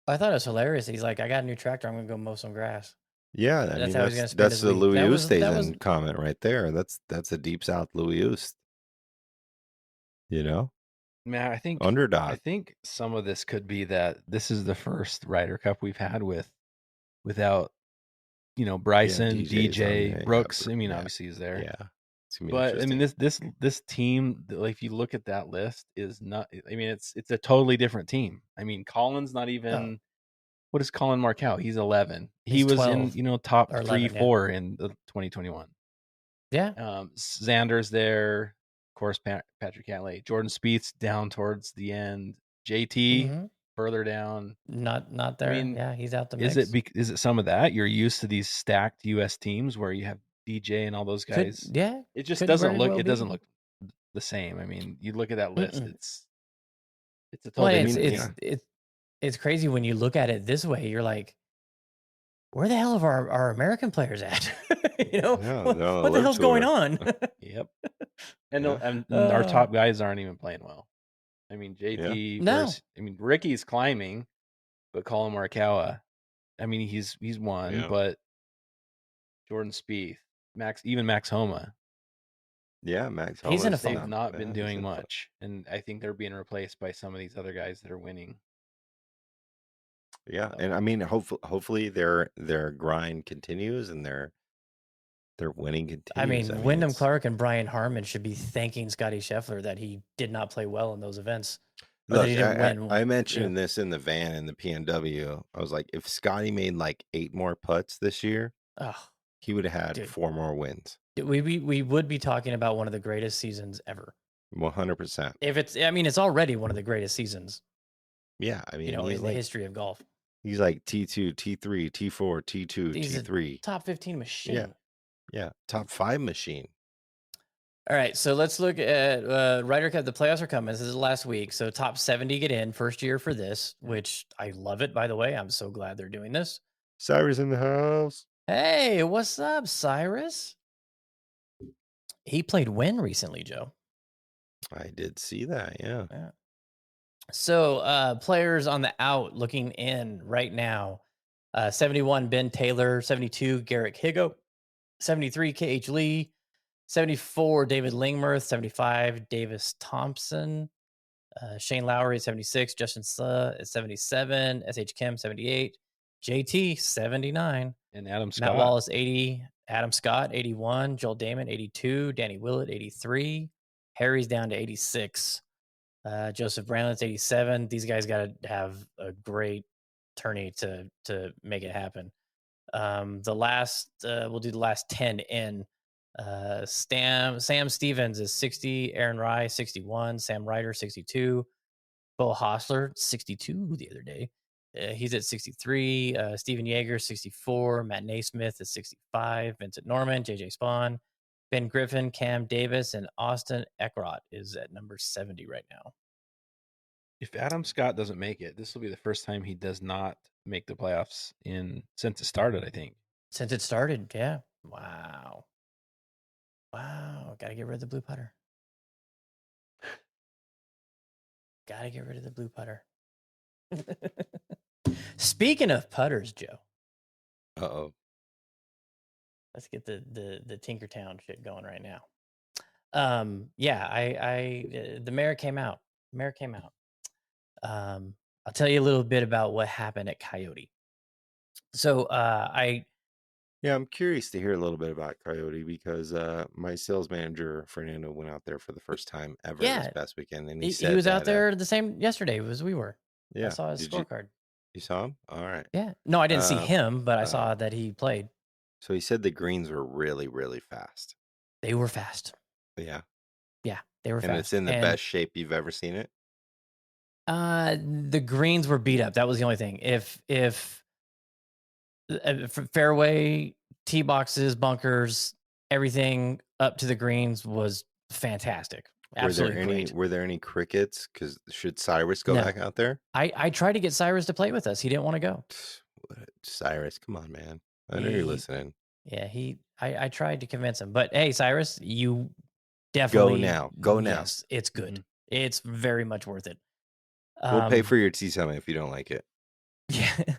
thought it was hilarious. He's like, I got a new tractor. I'm gonna go mow some grass. Yeah, I mean that's the Louis Oosthuizen comment right there. That's a deep South Louis Oosthuizen. Man, I think underdog. I think some of this could be that this is the first Ryder Cup we've had without Bryson, DJ, Brooks. I mean, obviously he's there. Yeah. But I mean, this team, like, if you look at that list, is not. I mean, it's a totally different team. I mean, Colin's not even What is Colin Markow? He's 11. He He's was 12 in, top or 3, 11, yeah. 4 in the 2021. Yeah. Xander's there. Of course, Patrick Cantlay. Jordan Spieth's down towards the end. JT further down. Not there. I mean, yeah, he's out the mix. Is it some of that? You're used to these stacked U.S. teams where you have DJ and all those guys. It just doesn't look. It doesn't look the same. I mean, you look at that list. It's a total. It's crazy when you look at it this way. You're like, where the hell are our American players at? What the hell's going on? Yep. And our top guys aren't even playing well. I mean, JT. No. Ricky's climbing, but Colin Morikawa, he's won, but Jordan Spieth, Max Homa. Yeah, Max Homa. He's in a They've not been doing much, and I think they're being replaced by some of these other guys that are winning. Yeah, and hopefully their grind continues and their winning continues. Wyndham Clark and Brian Harmon should be thanking Scotty Scheffler that he did not play well in those events. Look, I mentioned this in the van in the PNW. I was like, if Scotty made like 8 more putts this year, he would have had 4 more wins. We would be talking about one of the greatest seasons ever. 100%. If it's already one of the greatest seasons. Yeah, in the history of golf. He's like T2, T3, T4, T2, He's T3. A top 15 machine. Yeah, top 5 machine. All right, so let's look at Ryder Cup. The playoffs are coming. This is the last week. So top 70 get in, first year for this, which I love it, by the way. I'm so glad they're doing this. Cyrus in the house. Hey, what's up, Cyrus? He played Wynn recently, Joe. I did see that, yeah. So players on the out looking in right now. 71, Ben Taylor. 72, Garrick Higo. 73, K.H. Lee. 74, David Lingmerth. 75, Davis Thompson. Shane Lowry at 76. Justin Suh at 77. S.H. Kim, 78. JT, 79. And Adam Scott. Matt Wallace, 80. Adam Scott, 81. Joel Damon, 82. Danny Willett, 83. Harry's down to 86. Joseph Brandlett's 87. These guys got to have a great tourney to make it happen. We'll do the last 10 in. Sam Stevens is 60. Aaron Rye, 61. Sam Ryder, 62. Bo Hostler, 62 the other day. He's at 63. Steven Yeager, 64. Matt Naismith is 65. Vincent Norman, JJ Spawn, Ben Griffin, Cam Davis, and Austin Eckroth is at number 70 right now. If Adam Scott doesn't make it, this will be the first time he does not make the playoffs since it started, I think. Since it started, yeah. Wow. Got to get rid of the blue putter. Got to get rid of the blue putter. Speaking of putters, Joe. Uh-oh. Let's get the Tinkertown shit going right now. The mayor came out. I'll tell you a little bit about what happened at Coyote. So I'm curious to hear a little bit about Coyote because my sales manager Fernando went out there for the first time ever this past weekend, and he said he was out there the same yesterday as we were. Yeah, I saw his scorecard. You saw him? All right. Yeah. No, I didn't see him, but I saw that he played. So he said the greens were really, really fast. They were fast. Yeah. Yeah, they were fast. And it's in the best shape you've ever seen it? The greens were beat up. That was the only thing. If fairway, tee boxes, bunkers, everything up to the greens was fantastic. Absolutely great. Were there any crickets? Because should Cyrus go back out there? I tried to get Cyrus to play with us. He didn't want to go. Cyrus, come on, man. I know you're listening. Yeah, I tried to convince him. But hey, Cyrus, you definitely go now. Yes, it's good. Mm-hmm. It's very much worth it. We'll pay for your tea summit if you don't like it. Yeah.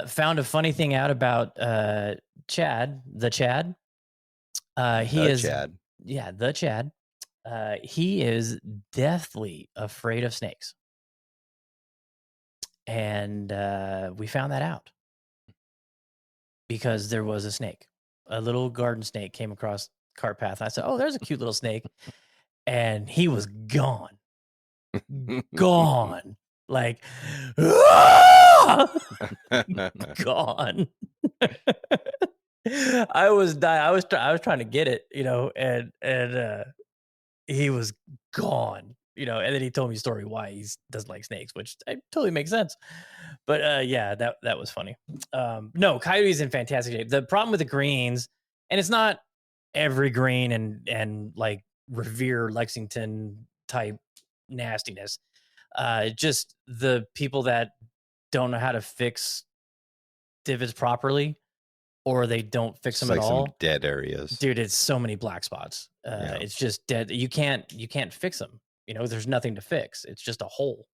Found a funny thing out about Chad. The Chad. Chad. Yeah, the Chad. He is deathly afraid of snakes. And we found that out because there was a snake. A little garden snake came across cart path. I said, "Oh, there's a cute little snake." And he was gone. Gone. like gone. I was dying. I was trying to get it, and he was gone, and then he told me a story why he doesn't like snakes, which totally makes sense. But yeah, that was funny. No, Coyote's in fantastic shape. The problem with the greens, and it's not every green and like Revere Lexington type nastiness. Just the people that don't know how to fix divots properly, or they don't fix It's them at like some all. dead areas. Dude, it's so many black spots. Yeah. It's just dead. You can't fix them. There's nothing to fix. It's just a hole.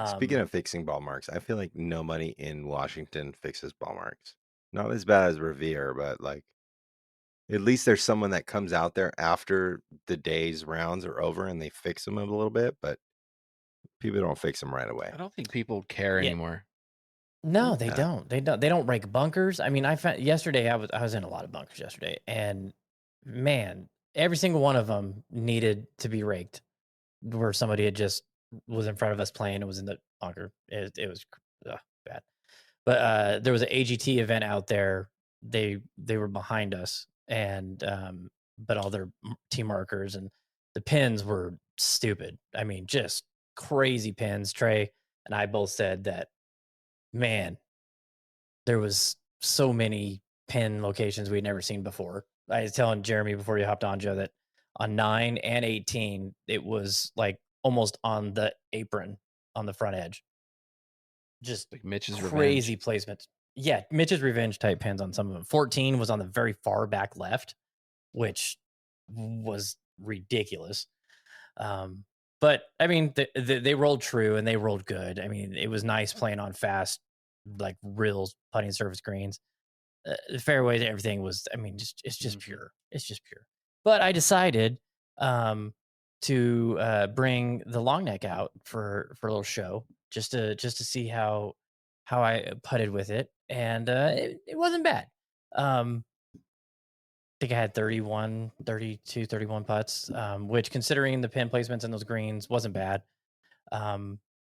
Speaking of fixing ball marks, I feel like nobody in Washington fixes ball marks. Not as bad as Revere, but like at least there's someone that comes out there after the day's rounds are over and they fix them a little bit, but people don't fix them right away. I don't think people care Yeah. anymore. No, they Yeah. don't. They don't rake bunkers. I mean, I found yesterday I was in a lot of bunkers yesterday, and man, every single one of them needed to be raked. Where somebody had just was in front of us playing, it was in the bunker. It was bad. But there was an AGT event out there. They were behind us, and but all their team markers and the pins were stupid. I mean, just crazy pins. Trey and I both said that, man, there was so many pin locations we'd never seen before. I was telling Jeremy before you hopped on, Joe, that on 9 and 18, it was like almost on the apron on the front edge. Just Like Mitch's crazy revenge. placements. Yeah, Mitch's revenge type pins on some of them. 14 was on the very far back left, which was ridiculous. But I mean, they rolled true and they rolled good. I mean, it was nice playing on fast, like real putting surface greens. The fairways, everything was. I mean, it's just pure. It's just pure. But I decided to bring the long neck out for a little show, just to see how I putted with it, and it wasn't bad. I think I had 31, 32, 31 putts, which, considering the pin placements in those greens, wasn't bad.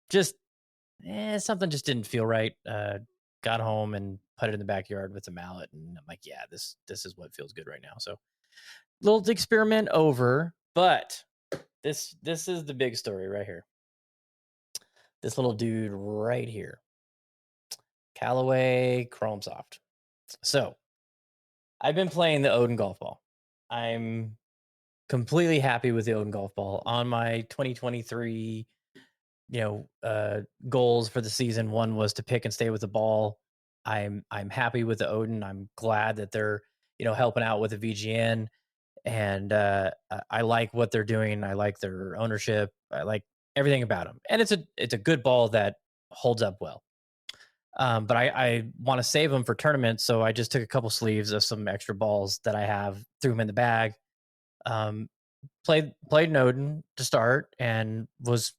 Just something just didn't feel right. Got home and put it in the backyard with a mallet, and I'm like, yeah, this is what feels good right now. So, little experiment over, but this is the big story right here. This little dude right here, Callaway Chrome Soft. So, I've been playing the Odin golf ball. I'm completely happy with the Odin golf ball. On my 2023 goals for the season, one was to pick and stay with the ball. I'm happy with the Odin. I'm glad that they're helping out with the VGN, and I like what they're doing. I like their ownership. I like everything about them, and it's a good ball that holds up well. But I want to save them for tournaments, so I just took a couple sleeves of some extra balls that I have, threw them in the bag. Played Odin to start and was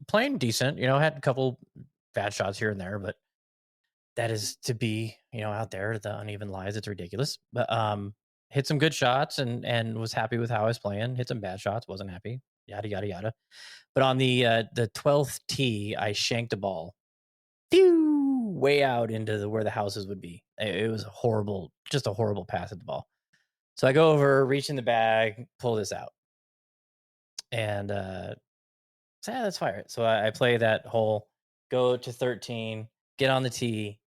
playing decent. Had a couple bad shots here and there, but that is to be out there. The uneven lies, it's ridiculous. But hit some good shots and was happy with how I was playing. Hit some bad shots, wasn't happy. Yada yada yada. But on the 12th tee, I shanked a ball, way out into where the houses would be. It was horrible, just a horrible pass at the ball. So I go over, reach in the bag, pull this out, and say, let's fire it. So I play that hole, go to 13, get on the tee,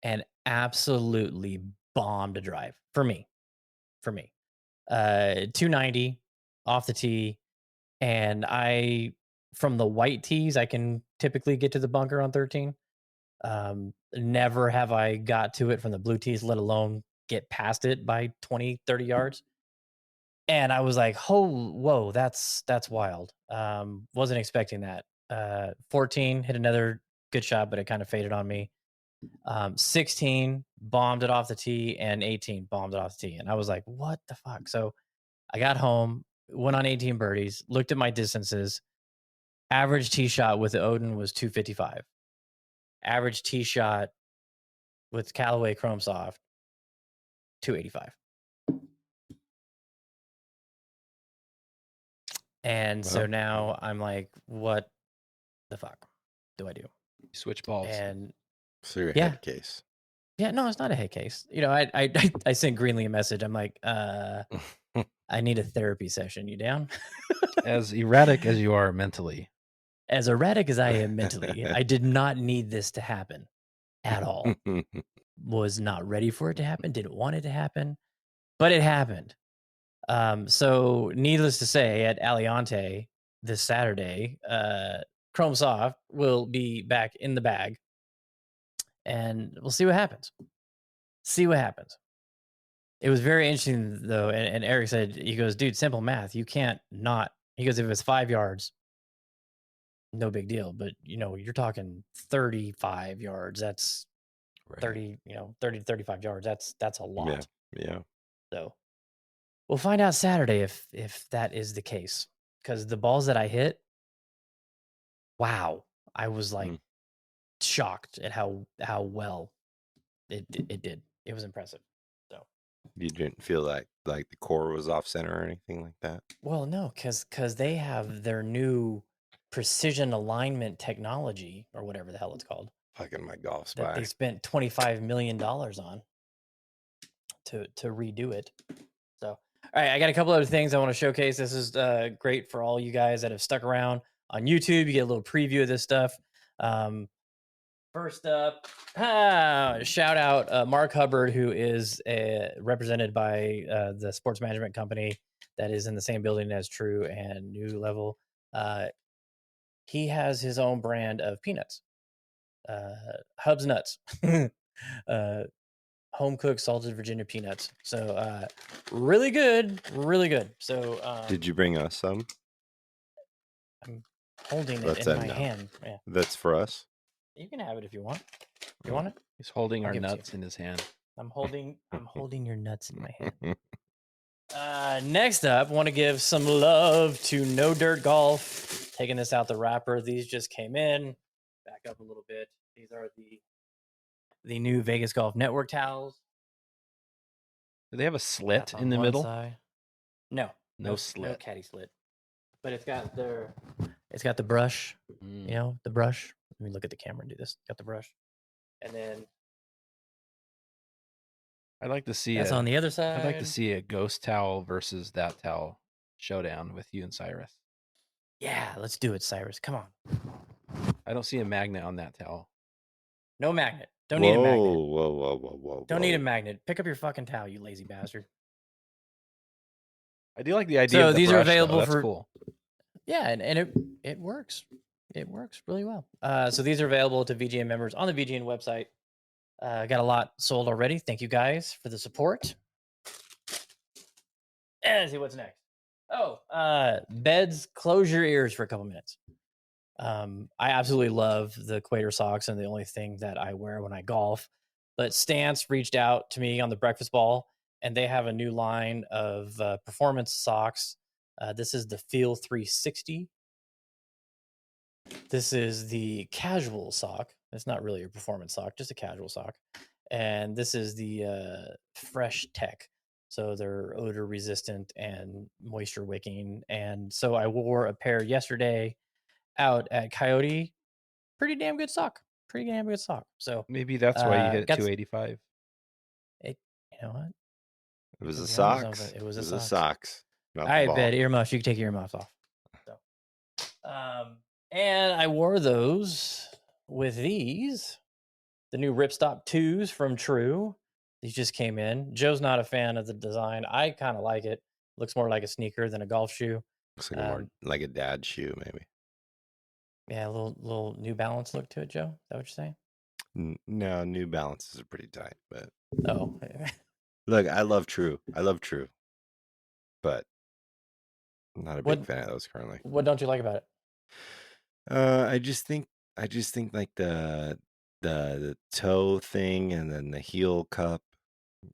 and absolutely bombed a drive for me. 290 off the tee, and from the white tees, I can typically get to the bunker on 13. Never have I got to it from the blue tees, let alone get past it by 20, 30 yards. And I was like, whoa, that's wild. Wasn't expecting that. 14 hit another good shot, but it kind of faded on me. 16 bombed it off the tee, and 18 bombed it off the tee. And I was like, what the fuck? So I got home, went on 18 birdies, looked at my distances. Average tee shot with the Odin was 255. Average tee shot with Callaway Chrome Soft, 285. And so now I'm like, what the fuck? do I do? You switch balls. And So your Yeah. head case. yeah, no, it's not a head case. You know, I sent Greenlee a message. I'm like, I need a therapy session. You down? As erratic as you are mentally. As erratic as I am mentally, I did not need this to happen at all. Was not ready for it to happen. Didn't want it to happen, but it happened. So needless to say, at Aliante this Saturday, Chrome Soft will be back in the bag, and we'll see what happens. See what happens. It was very interesting though, and Eric said, he goes, dude, simple math. You can't not. He goes, if it's 5 yards, no big deal. But you know, you're talking 35 yards. That's Right. 30, 30 to 35 yards. That's a lot. Yeah. So we'll find out Saturday if that is the case. Because the balls that I hit, wow, I was like shocked at how well it did. It was impressive. So You didn't feel like the core was off center or anything like that? well, no, because they have their new precision alignment technology or whatever the hell it's called Fucking my golf that spy. they spent $25 million on to redo it. So, all right, I got a couple other things I want to showcase. This is great for all you guys that have stuck around on YouTube. You get a little preview of this stuff. First up, shout out Mark Hubbard, who is represented by the sports management company that is in the same building as True and New Level. He has his own brand of peanuts, Hub's Nuts. Home cooked salted Virginia peanuts. So really good, really good. So Did you bring us some? I'm holding Let it in them my know. hand. Yeah, That's for us. you can have it if you want. You want it? He's holding I'll our give it to nuts in his hand. I'm holding your nuts in my hand. Next up, want to give some love to No Dirt Golf. Taking this out the wrapper. These just came in. Back up a little bit. These are the new Vegas Golf Network towels. Do they have a slit That's on in the one middle? side. No No no slit. caddy slit. But it's got the brush. Mm. You know, the brush. Let me look at the camera and do this. Got the brush, and then I'd like to see that's on the other side. I'd like to see a ghost towel versus that towel showdown with you and Cyrus. Yeah, let's do it, Cyrus. Come on. I don't see a magnet on that towel. No magnet. Don't need a magnet. Whoa. Don't need a magnet. Pick up your fucking towel, you lazy bastard. I do like the idea. So of the these brush, are available though. That's for cool. Yeah, and it works. It works really well. So these are available to VGN members on the VGN website. Got a lot sold already. Thank you guys for the support. And let's see what's next. Oh, beds, close your ears for a couple minutes. I absolutely love the Quater socks, and the only thing that I wear when I golf. But Stance reached out to me on the breakfast ball, and they have a new line of performance socks. This is the Feel 360. This is the casual sock. It's not really a performance sock, just a casual sock. And this is the Fresh Tech. So they're odor resistant and moisture wicking. And so I wore a pair yesterday out at Coyote. Pretty damn good sock. So Maybe that's why you hit got 285. you know what? It was To the be honest, socks. it was the the socks. socks. Not All the right, ball. bet earmuffs. You can take your earmuffs off. So, and I wore those with these, the new Ripstop 2s from True. These just came in. Joe's not a fan of the design. I kind of like it. Looks more like a sneaker than a golf shoe. Looks like more like a dad shoe, maybe. Yeah, a little New Balance look to it, Joe. Is that what you're saying? No, New Balances are pretty tight, but Oh, look, I love True, but I'm not a big fan of those currently. What don't you like about it? I just think like the toe thing and then the heel cup.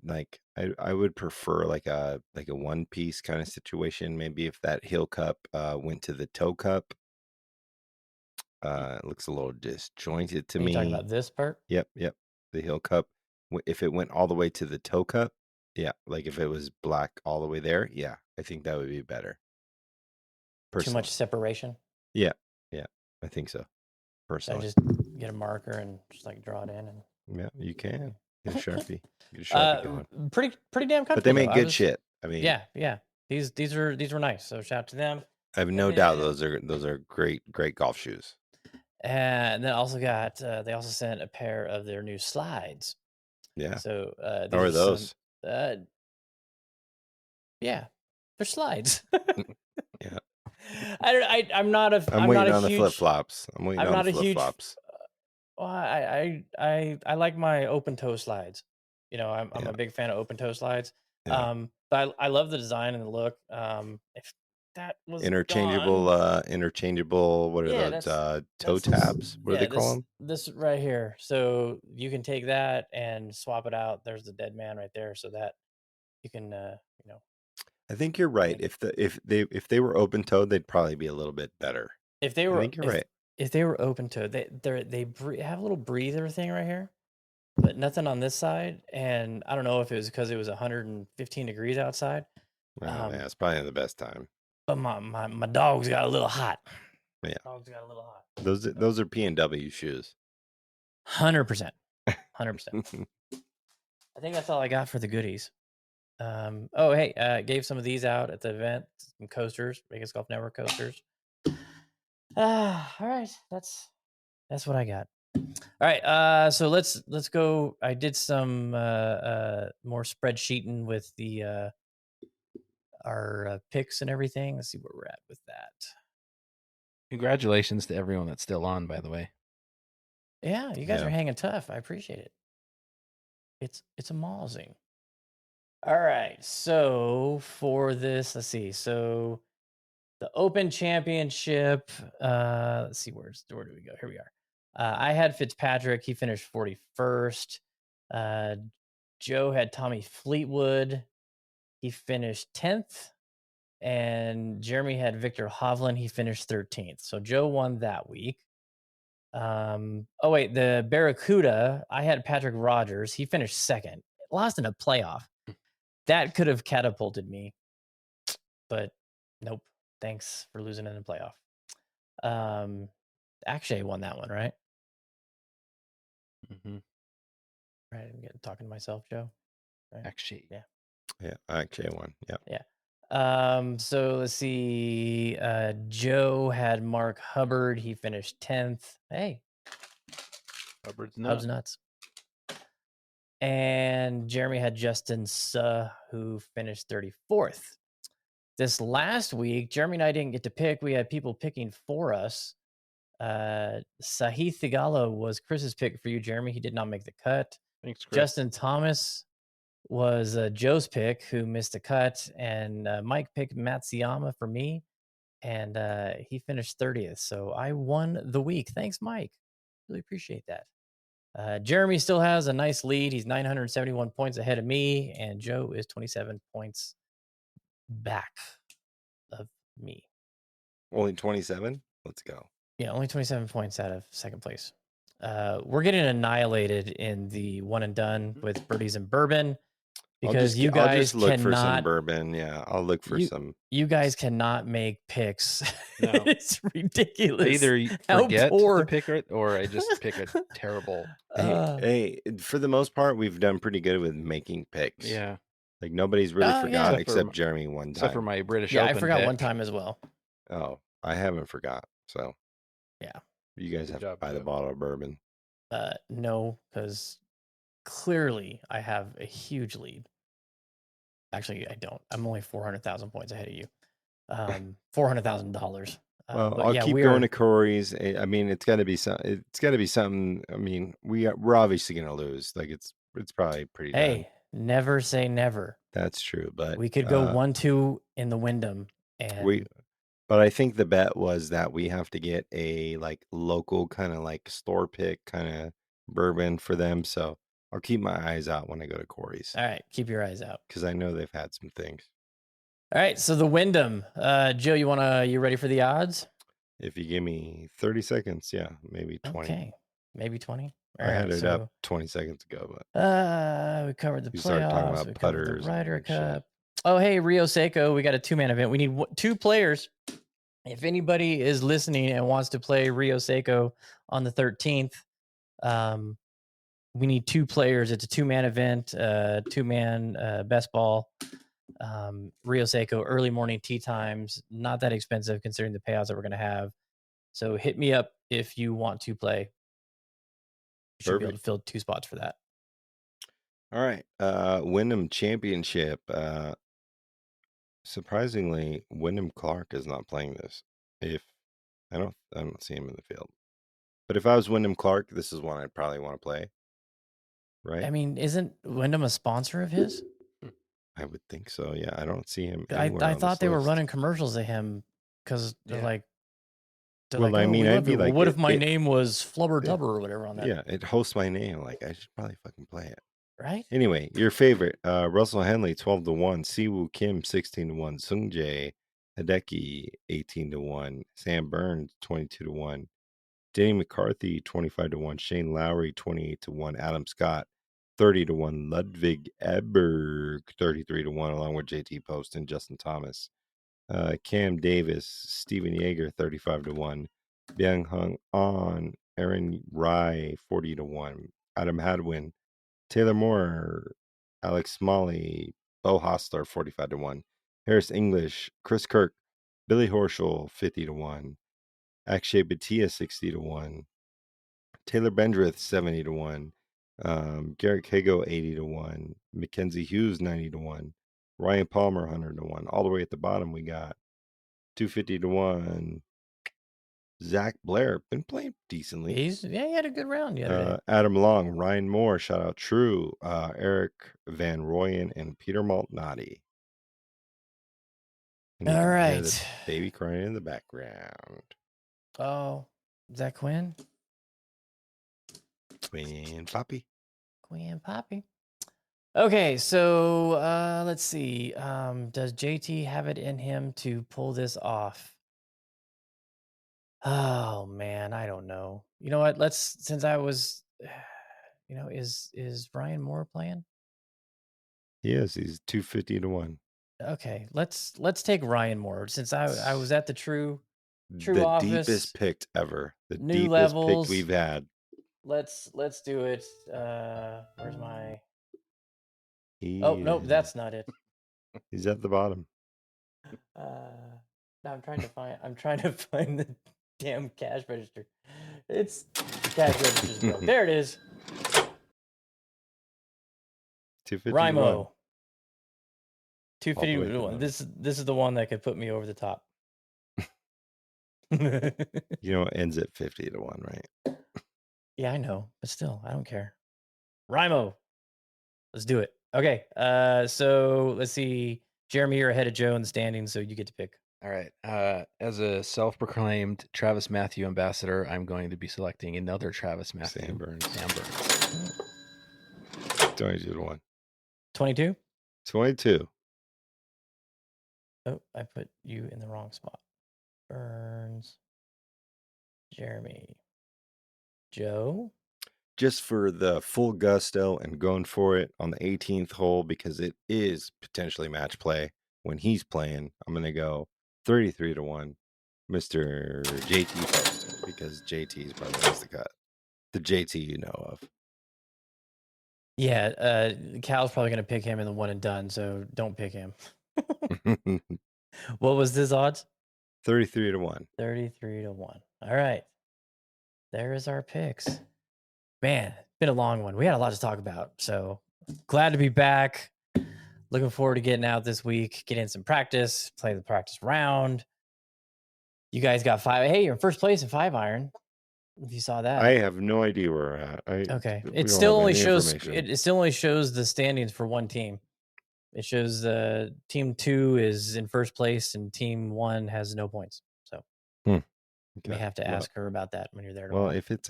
Like I would prefer like a one piece kind of situation. Maybe if that heel cup went to the toe cup. It looks a little disjointed to me. You talking about this part? Yep. The heel cup. If it went all the way to the toe cup, yeah. Like if it was black all the way there, yeah. I think that would be better. Too much separation? Yeah. I think so. So I personally. just get a marker and just like draw it in. And Yeah, you can. Get a Sharpie. Get a Sharpie going. pretty damn comfortable. But they make though. good shit. I mean, yeah. These were nice. So shout out to them. I have no doubt those are great golf shoes. And then also got they also sent a pair of their new slides. Yeah. So How are those? Yeah, they're slides. Yeah. I'm not a. I'm waiting on the flip flops. I'm waiting on the flip flops. Well, I like my open toe slides. You know, I'm a big fan of open toe slides. Yeah. But I love the design and the look. If that was interchangeable, gone, what are those? Toe tabs? What do they call them? This right here. So you can take that and swap it out. There's the dead man right there, so that you can, you know. I think you're right. If they were open toed, they'd probably be a little bit better. If they were, I think you're right. If they were open toed, they have a little breather thing right here, but nothing on this side. And I don't know if it was because it was 115 degrees outside. Yeah, it's probably the best time. But my dogs got a little hot. Yeah, dogs got a little hot. Those are P&W shoes. 100%. 100%. I think that's all I got for the goodies. Oh, hey, gave some of these out at the event. Some coasters, Vegas Golf Network coasters. All right, that's what I got. All right, so let's go. I did some more spreadsheeting with the our picks and everything. Let's see where we're at with that. Congratulations to everyone that's still on, by the way. Yeah, you guys are hanging tough. I appreciate it. It's amazing. All right, so for this, let's see. So the Open Championship, let's see, where do we go? Here we are. I had Fitzpatrick. He finished 41st. Joe had Tommy Fleetwood. He finished 10th. And Jeremy had Victor Hovland. He finished 13th. So Joe won that week. Oh, wait, the Barracuda, I had Patrick Rogers. He finished second. Lost in a playoff. That could have catapulted me. But nope. Thanks for losing in the playoff. Akshay won that one, right? Mm-hmm. Right, I'm talking to myself, Joe. Right? Akshay. Yeah, Akshay won. Yeah. Yeah. So let's see. Joe had Mark Hubbard. He finished 10th. Hey, Hubbard's nuts. And Jeremy had Justin Suh, who finished 34th. This last week, Jeremy and I didn't get to pick. We had people picking for us. Sahith Thigala was Chris's pick for you, Jeremy. He did not make the cut. Thanks, Chris. Justin Thomas was Joe's pick, who missed the cut. And Mike picked Matsuyama for me. And he finished 30th. So I won the week. Thanks, Mike. Really appreciate that. Jeremy still has a nice lead. He's 971 points ahead of me. And Joe is 27 points back of me. Only 27? Let's go. Yeah, only 27 points out of second place. We're getting annihilated in the one and done with birdies and bourbon because you guys I'll just look cannot, for some bourbon. Yeah, I'll look for some. You guys cannot make picks. No. It's ridiculous. Either you forget to pick it or I just pick a terrible. Hey, for the most part, we've done pretty good with making picks. Yeah. Like nobody's really forgot except Jeremy one time. Except for my British Open. Yeah, I forgot pick. one time as well. Oh, I haven't forgot. So yeah, you guys have to buy the bottle of bourbon. No, because clearly I have a huge lead. Actually, I don't. I'm only 400,000 points ahead of you. $400,000. Well, I'll keep going to Corey's. I mean, it's got to be something. I mean, we're obviously going to lose. Like it's probably pretty. Hey, never say never. That's true, but we could go 1-2 in the Wyndham, and But I think the bet was that we have to get a like local kind of like store pick kind of bourbon for them. So I'll keep my eyes out when I go to Corey's. All right, keep your eyes out because I know they've had some things. All right, so the Wyndham, Joe, you ready for the odds? If you give me 30 seconds, yeah, maybe 20. Okay, maybe 20. I had it up 20 seconds ago, but we covered the playoffs. Started talking about we putters, the Ryder Cup. Oh, hey, Rio Seiko, we got a 2-man event. We need 2 players if anybody is listening and wants to play Rio Seco on the 13th, we need 2 players. It's a 2-man event, 2-man best ball. Rio Seco, early morning tee times, not that expensive considering the payouts that we're going to have. So hit me up if you want to play. You should be able to fill 2 spots for that. All right. Wyndham Championship. Surprisingly, Wyndham Clark is not playing this. I don't see him in the field. But if I was Wyndham Clark, this is one I'd probably want to play. Right? I mean, isn't Wyndham a sponsor of his? I would think so. Yeah, I don't see him. I thought they were running commercials of him because they're like, well, I oh, mean, I'd be like, what if my name was Flubber Dubber or whatever on that? Yeah, it hosts my name. Like, I should probably fucking play it. Right? Anyway, your favorite, Russell Henley, 12-1, Siwoo Kim, 16-1, Sung Jae Hideki, 18-1, Sam Burns, 22-1, Danny McCarthy, 25-1, Shane Lowry, 28-1, Adam Scott, 30-1, Ludwig Eberg, 33-1, along with JT Post and Justin Thomas. Cam Davis, Steven Yeager, 35-1, Byung Hung An, Aaron Rye, 40-1, Adam Hadwin, Taylor Moore, Alex Smalley, Bo Hostler, 45-1, Harris English, Chris Kirk, Billy Horschel, 50-1, Akshay Bhatia, 60-1, Taylor Bendrith, 70-1, Garrett Hago, 80-1, Mackenzie Hughes, 90-1, Ryan Palmer, 100-1. All the way at the bottom, we got 250-1. Zach Blair, been playing decently. He had a good round the other day. Adam Long, Ryan Moore, shout out True, Eric Van Royen, and Peter Maltnati. All right. Baby crying in the background. Oh, is that Quinn? Quinn Poppy. Quinn Poppy. Okay, so let's see. Does JT have it in him to pull this off? Oh man, I don't know. You know what? Since I was, is Ryan Moore playing? He is. He's 250-1. Okay, let's take Ryan Moore since I was at the True the office. Deepest pick ever. The New deepest levels. pick we've had. Let's do it. Where's my? Oh nope, that's not it. He's at the bottom. No, I'm trying to find the damn cash register. It's the cash register's broke. There it is. 250. Rimo. 250. This is the one that could put me over the top. It ends at 50-1, right? Yeah, I know, but still, I don't care. Rimo. Let's do it. Okay. So let's see. Jeremy, you're ahead of Joe in the standings, so you get to pick. All right. As a self-proclaimed Travis Matthew ambassador, I'm going to be selecting another Travis Matthew. Sam Burns. 22-1. 22? 22. Oh, I put you in the wrong spot. Burns. Jeremy. Joe? Just for the full gusto and going for it on the 18th hole because it is potentially match play when he's playing, I'm going to go 33-1, Mr. JT Poston, because JT is probably has the cut. The JT you know of. Yeah, Cal's probably going to pick him in the one and done, so don't pick him. What was this odds? 33-1. 33-1. All right. There is our picks. Man, been a long one. We had a lot to talk about, so glad to be back. Looking forward to getting out this week, get in some practice, play the practice round. You guys got 5. Hey, you're in first place in 5-iron. If you saw that, I have no idea where we're at. Okay, it still only shows the standings for one team. It shows team 2 is in first place and team 1 has no points. So you may have to ask her about that when you're there tomorrow. Well, if it's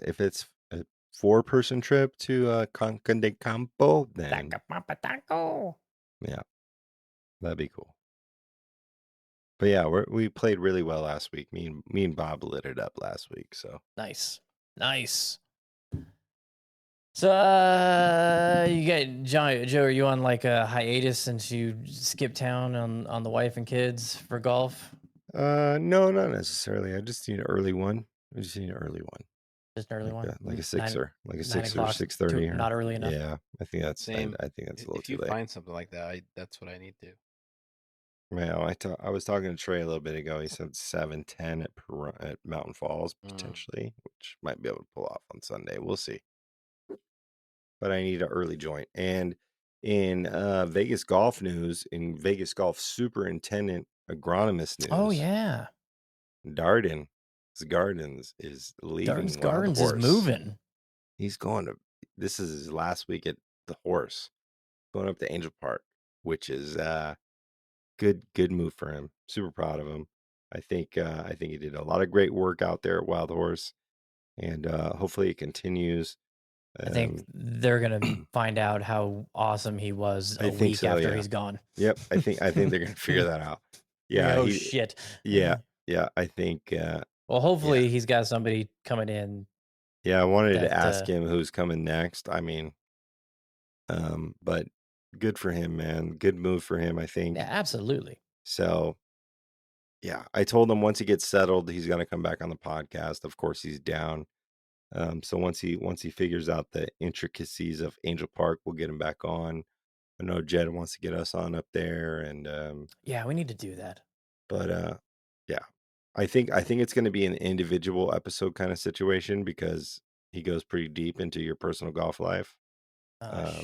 a 4-person trip to Conca de Campo, then yeah, that'd be cool. But yeah, we played really well last week. Me and Bob lit it up last week. So nice. So you got Joe. Are you on like a hiatus since you skipped town on the wife and kids for golf? No, not necessarily. I just need an early one. I just need an early one. Just an early one. Like a 9 sixer, like a 9 6 or o'clock. 6:30. Not early enough. Yeah, I think that's Same. I think that's a little If too you late. find something like that, that's what I need to. Well, I was talking to Trey a little bit ago. He said 7:10 at Mountain Falls potentially, which might be able to pull off on Sunday. We'll see. But I need an early joint. And in Vegas golf news, in Vegas golf superintendent agronomist news, Oh yeah, Darden's Gardens is leaving Darden's Wild Gardens is Horse. moving. He's going to. This is his last week at the Horse, going up to Angel Park, which is good move for him. Super proud of him. I think he did a lot of great work out there at Wild Horse, and hopefully it continues. I think they're gonna find out how awesome he was a week so, after yeah. he's gone. Yep, I think they're gonna figure that out. Yeah. Oh shit. Yeah. I think. Well, hopefully he's got somebody coming in. Yeah, I wanted to ask him who's coming next. I mean, but good for him, man. Good move for him, I think. Yeah, absolutely. So, yeah, I told him once he gets settled, he's gonna come back on the podcast. Of course, he's down. So once he figures out the intricacies of Angel Park, we'll get him back on. I know Jed wants to get us on up there, and yeah, we need to do that. But yeah, I think it's going to be an individual episode kind of situation because he goes pretty deep into your personal golf life.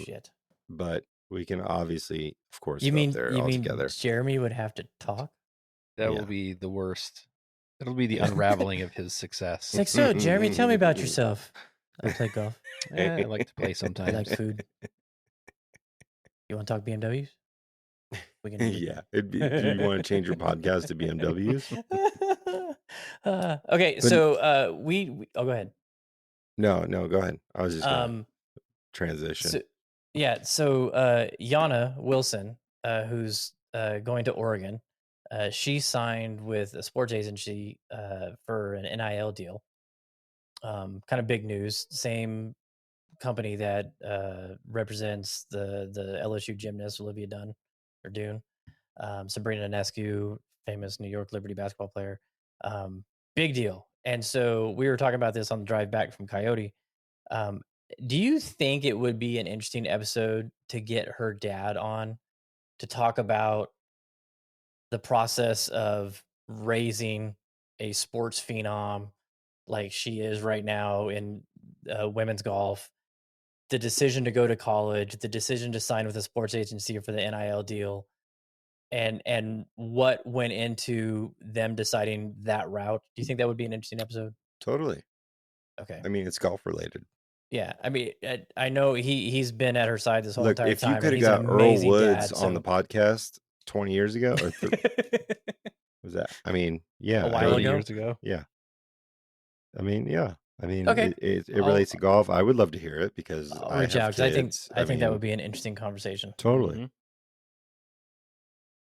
Shit. But we can obviously, of course, you go mean up there all together. Jeremy would have to talk? That will be the worst. That'll be the unraveling of his success. It's like, so Jeremy, tell me about yourself. I play golf. I like to play sometimes. I like food. You want to talk BMWs? We can. Yeah. Do you want to change your podcast to BMWs? Okay, so we oh, go ahead. No, go ahead. I was just going to transition. So Yana Wilson, who's going to Oregon, she signed with a sports agency for an NIL deal. Kind of big news. Same company that represents the LSU gymnast Olivia Dune. Sabrina Ionescu, famous New York Liberty basketball player. Big deal. And so we were talking about this on the drive back from Coyote. Do you think it would be an interesting episode to get her dad on to talk about the process of raising a sports phenom like she is right now in women's golf, the decision to go to college, the decision to sign with a sports agency for the NIL deal, and what went into them deciding that route? Do you think that would be an interesting episode? Totally. Okay. I mean, it's golf related. Yeah, I mean, I know he's been at her side this whole entire if time. you could have got Earl Woods on the podcast 20 years ago, or was that? I mean, yeah, a while ago. Years ago. Yeah. I mean, yeah. I mean, okay. it relates to golf. I would love to hear it because I'll reach out because I think that would be an interesting conversation. Totally. Mm-hmm.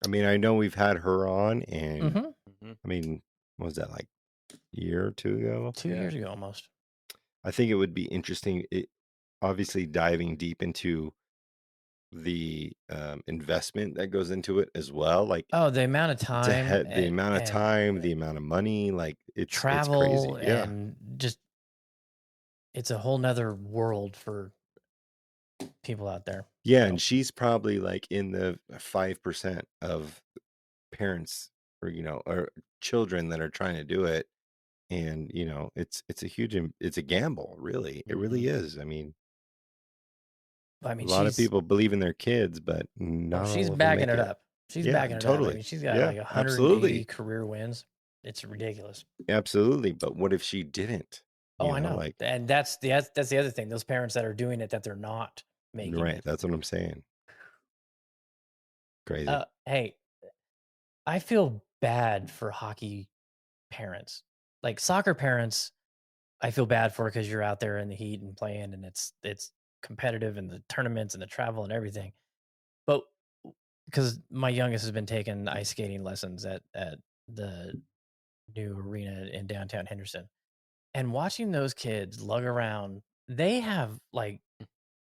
I mean, I know we've had her on, and Mm-hmm. I mean, what was that, like a year or two ago? 2 years ago almost. I think it would be interesting. Obviously diving deep into the investment that goes into it as well, like the amount of time, the amount of money, like it's travel, it's crazy. Yeah, and just it's a whole nother world for people out there. Yeah, and she's probably like in the 5% of parents or children that are trying to do it, and it's a gamble, really. It really is. I mean, I mean, a lot of people believe in their kids, but not she's all of them backing make it up. She's Yeah, backing it totally. up. I mean, she's got Yeah, like 180 absolutely. career wins. It's ridiculous. Absolutely, but what if she didn't? Oh, I know. And that's the other thing. Those parents that are doing it, that they're not making Right, it. that's what I'm saying. Crazy. Hey, I feel bad for hockey parents. Like soccer parents, I feel bad for because you're out there in the heat and playing, and it's competitive, and the tournaments and the travel and everything. But because my youngest has been taking ice skating lessons at the new arena in downtown Henderson, and watching those kids lug around, they have like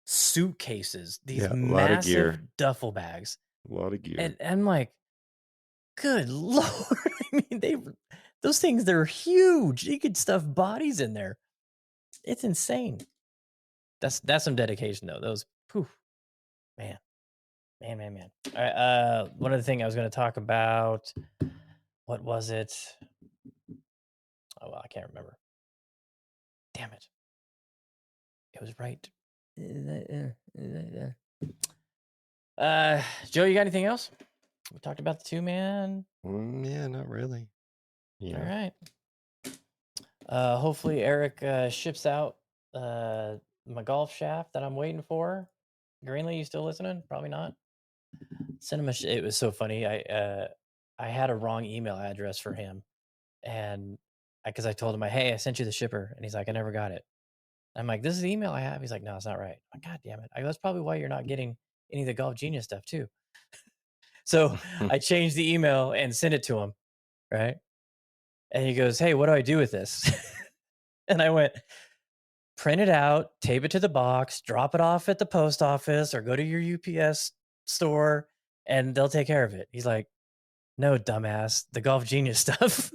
suitcases, these Yeah, a lot of massive gear. duffel bags. A lot of gear. And I'm like, good Lord. I mean, those things, they're huge. You could stuff bodies in there. It's insane. That's some dedication though. Those, poof, man. All right, one other thing I was going to talk about. What was it? Oh, well, I can't remember. Damn it. It was right. Joe, you got anything else? We talked about the 2-man. Yeah, not really. All right. Hopefully Eric ships out my golf shaft that I'm waiting for. Greenlee, you still listening? Probably not. Send him it was so funny. I had a wrong email address for him, and because I told him, hey, I sent you the shipper, and he's like, I never got it. I'm like, this is the email I have. He's like, no, it's not right. I'm like, God damn it. That's probably why you're not getting any of the Golf Genius stuff too. So I changed the email and sent it to him, right? And he goes, hey, what do I do with this? And I went, print it out, tape it to the box, drop it off at the post office, or go to your UPS store, and they'll take care of it. He's like, no, dumbass, the Golf Genius stuff.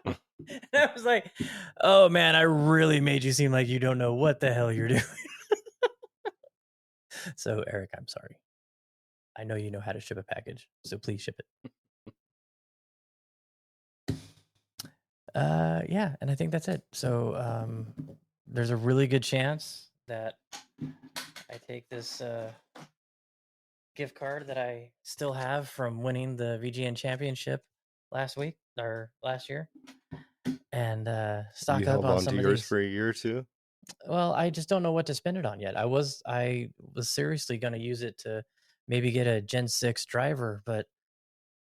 And I was like, oh man, I really made you seem like you don't know what the hell you're doing. So Eric, I'm sorry. I know you know how to ship a package, so please ship it. Yeah, and I think that's it. So there's a really good chance that I take this gift card that I still have from winning the VGN championship last year, and stock up on some of yours these for a year or two. Well, I just don't know what to spend it on yet. I was seriously going to use it to maybe get a Gen 6 driver, but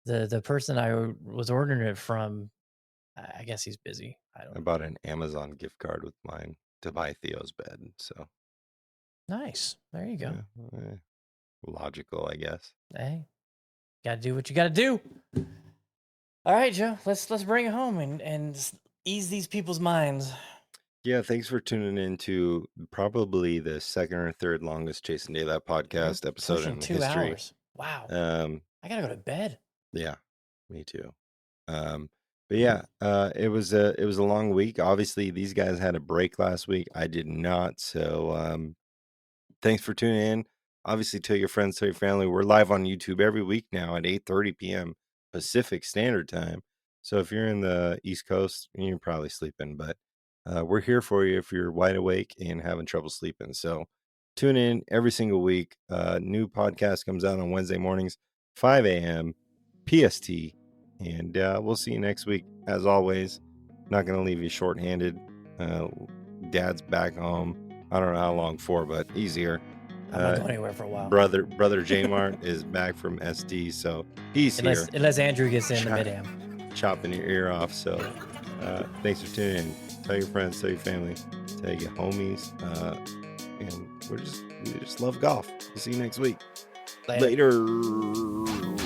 the person I was ordering it from, I guess he's busy. I bought an Amazon gift card with mine to buy Theo's bed. So nice. There you go. Yeah, logical, I guess. Hey, got to do what you got to do. All right, Joe. Let's bring it home and ease these people's minds. Yeah, thanks for tuning in to probably the second or third longest Chasing Daylight podcast episode in 2 history. hours. Wow. I gotta go to bed. Yeah, me too. But yeah, it was a long week. Obviously, these guys had a break last week. I did not. So thanks for tuning in. Obviously, tell your friends, tell your family. We're live on YouTube every week now at 8:30 p.m. Pacific Standard Time. So if you're in the East Coast, you're probably sleeping, but we're here for you if you're wide awake and having trouble sleeping. So tune in every single week. New podcast comes out on Wednesday mornings, 5 a.m. PST. And we'll see you next week. As always, not going to leave you shorthanded. Dad's back home. I don't know how long for, but he's here. I'm not going anywhere for a while. Brother J-Mart is back from SD, so he's here. Unless Andrew gets in the mid-am. Chopping your ear off. So thanks for tuning in. Tell your friends, tell your family, tell your homies. And we just love golf. We'll see you next week. Later. Later.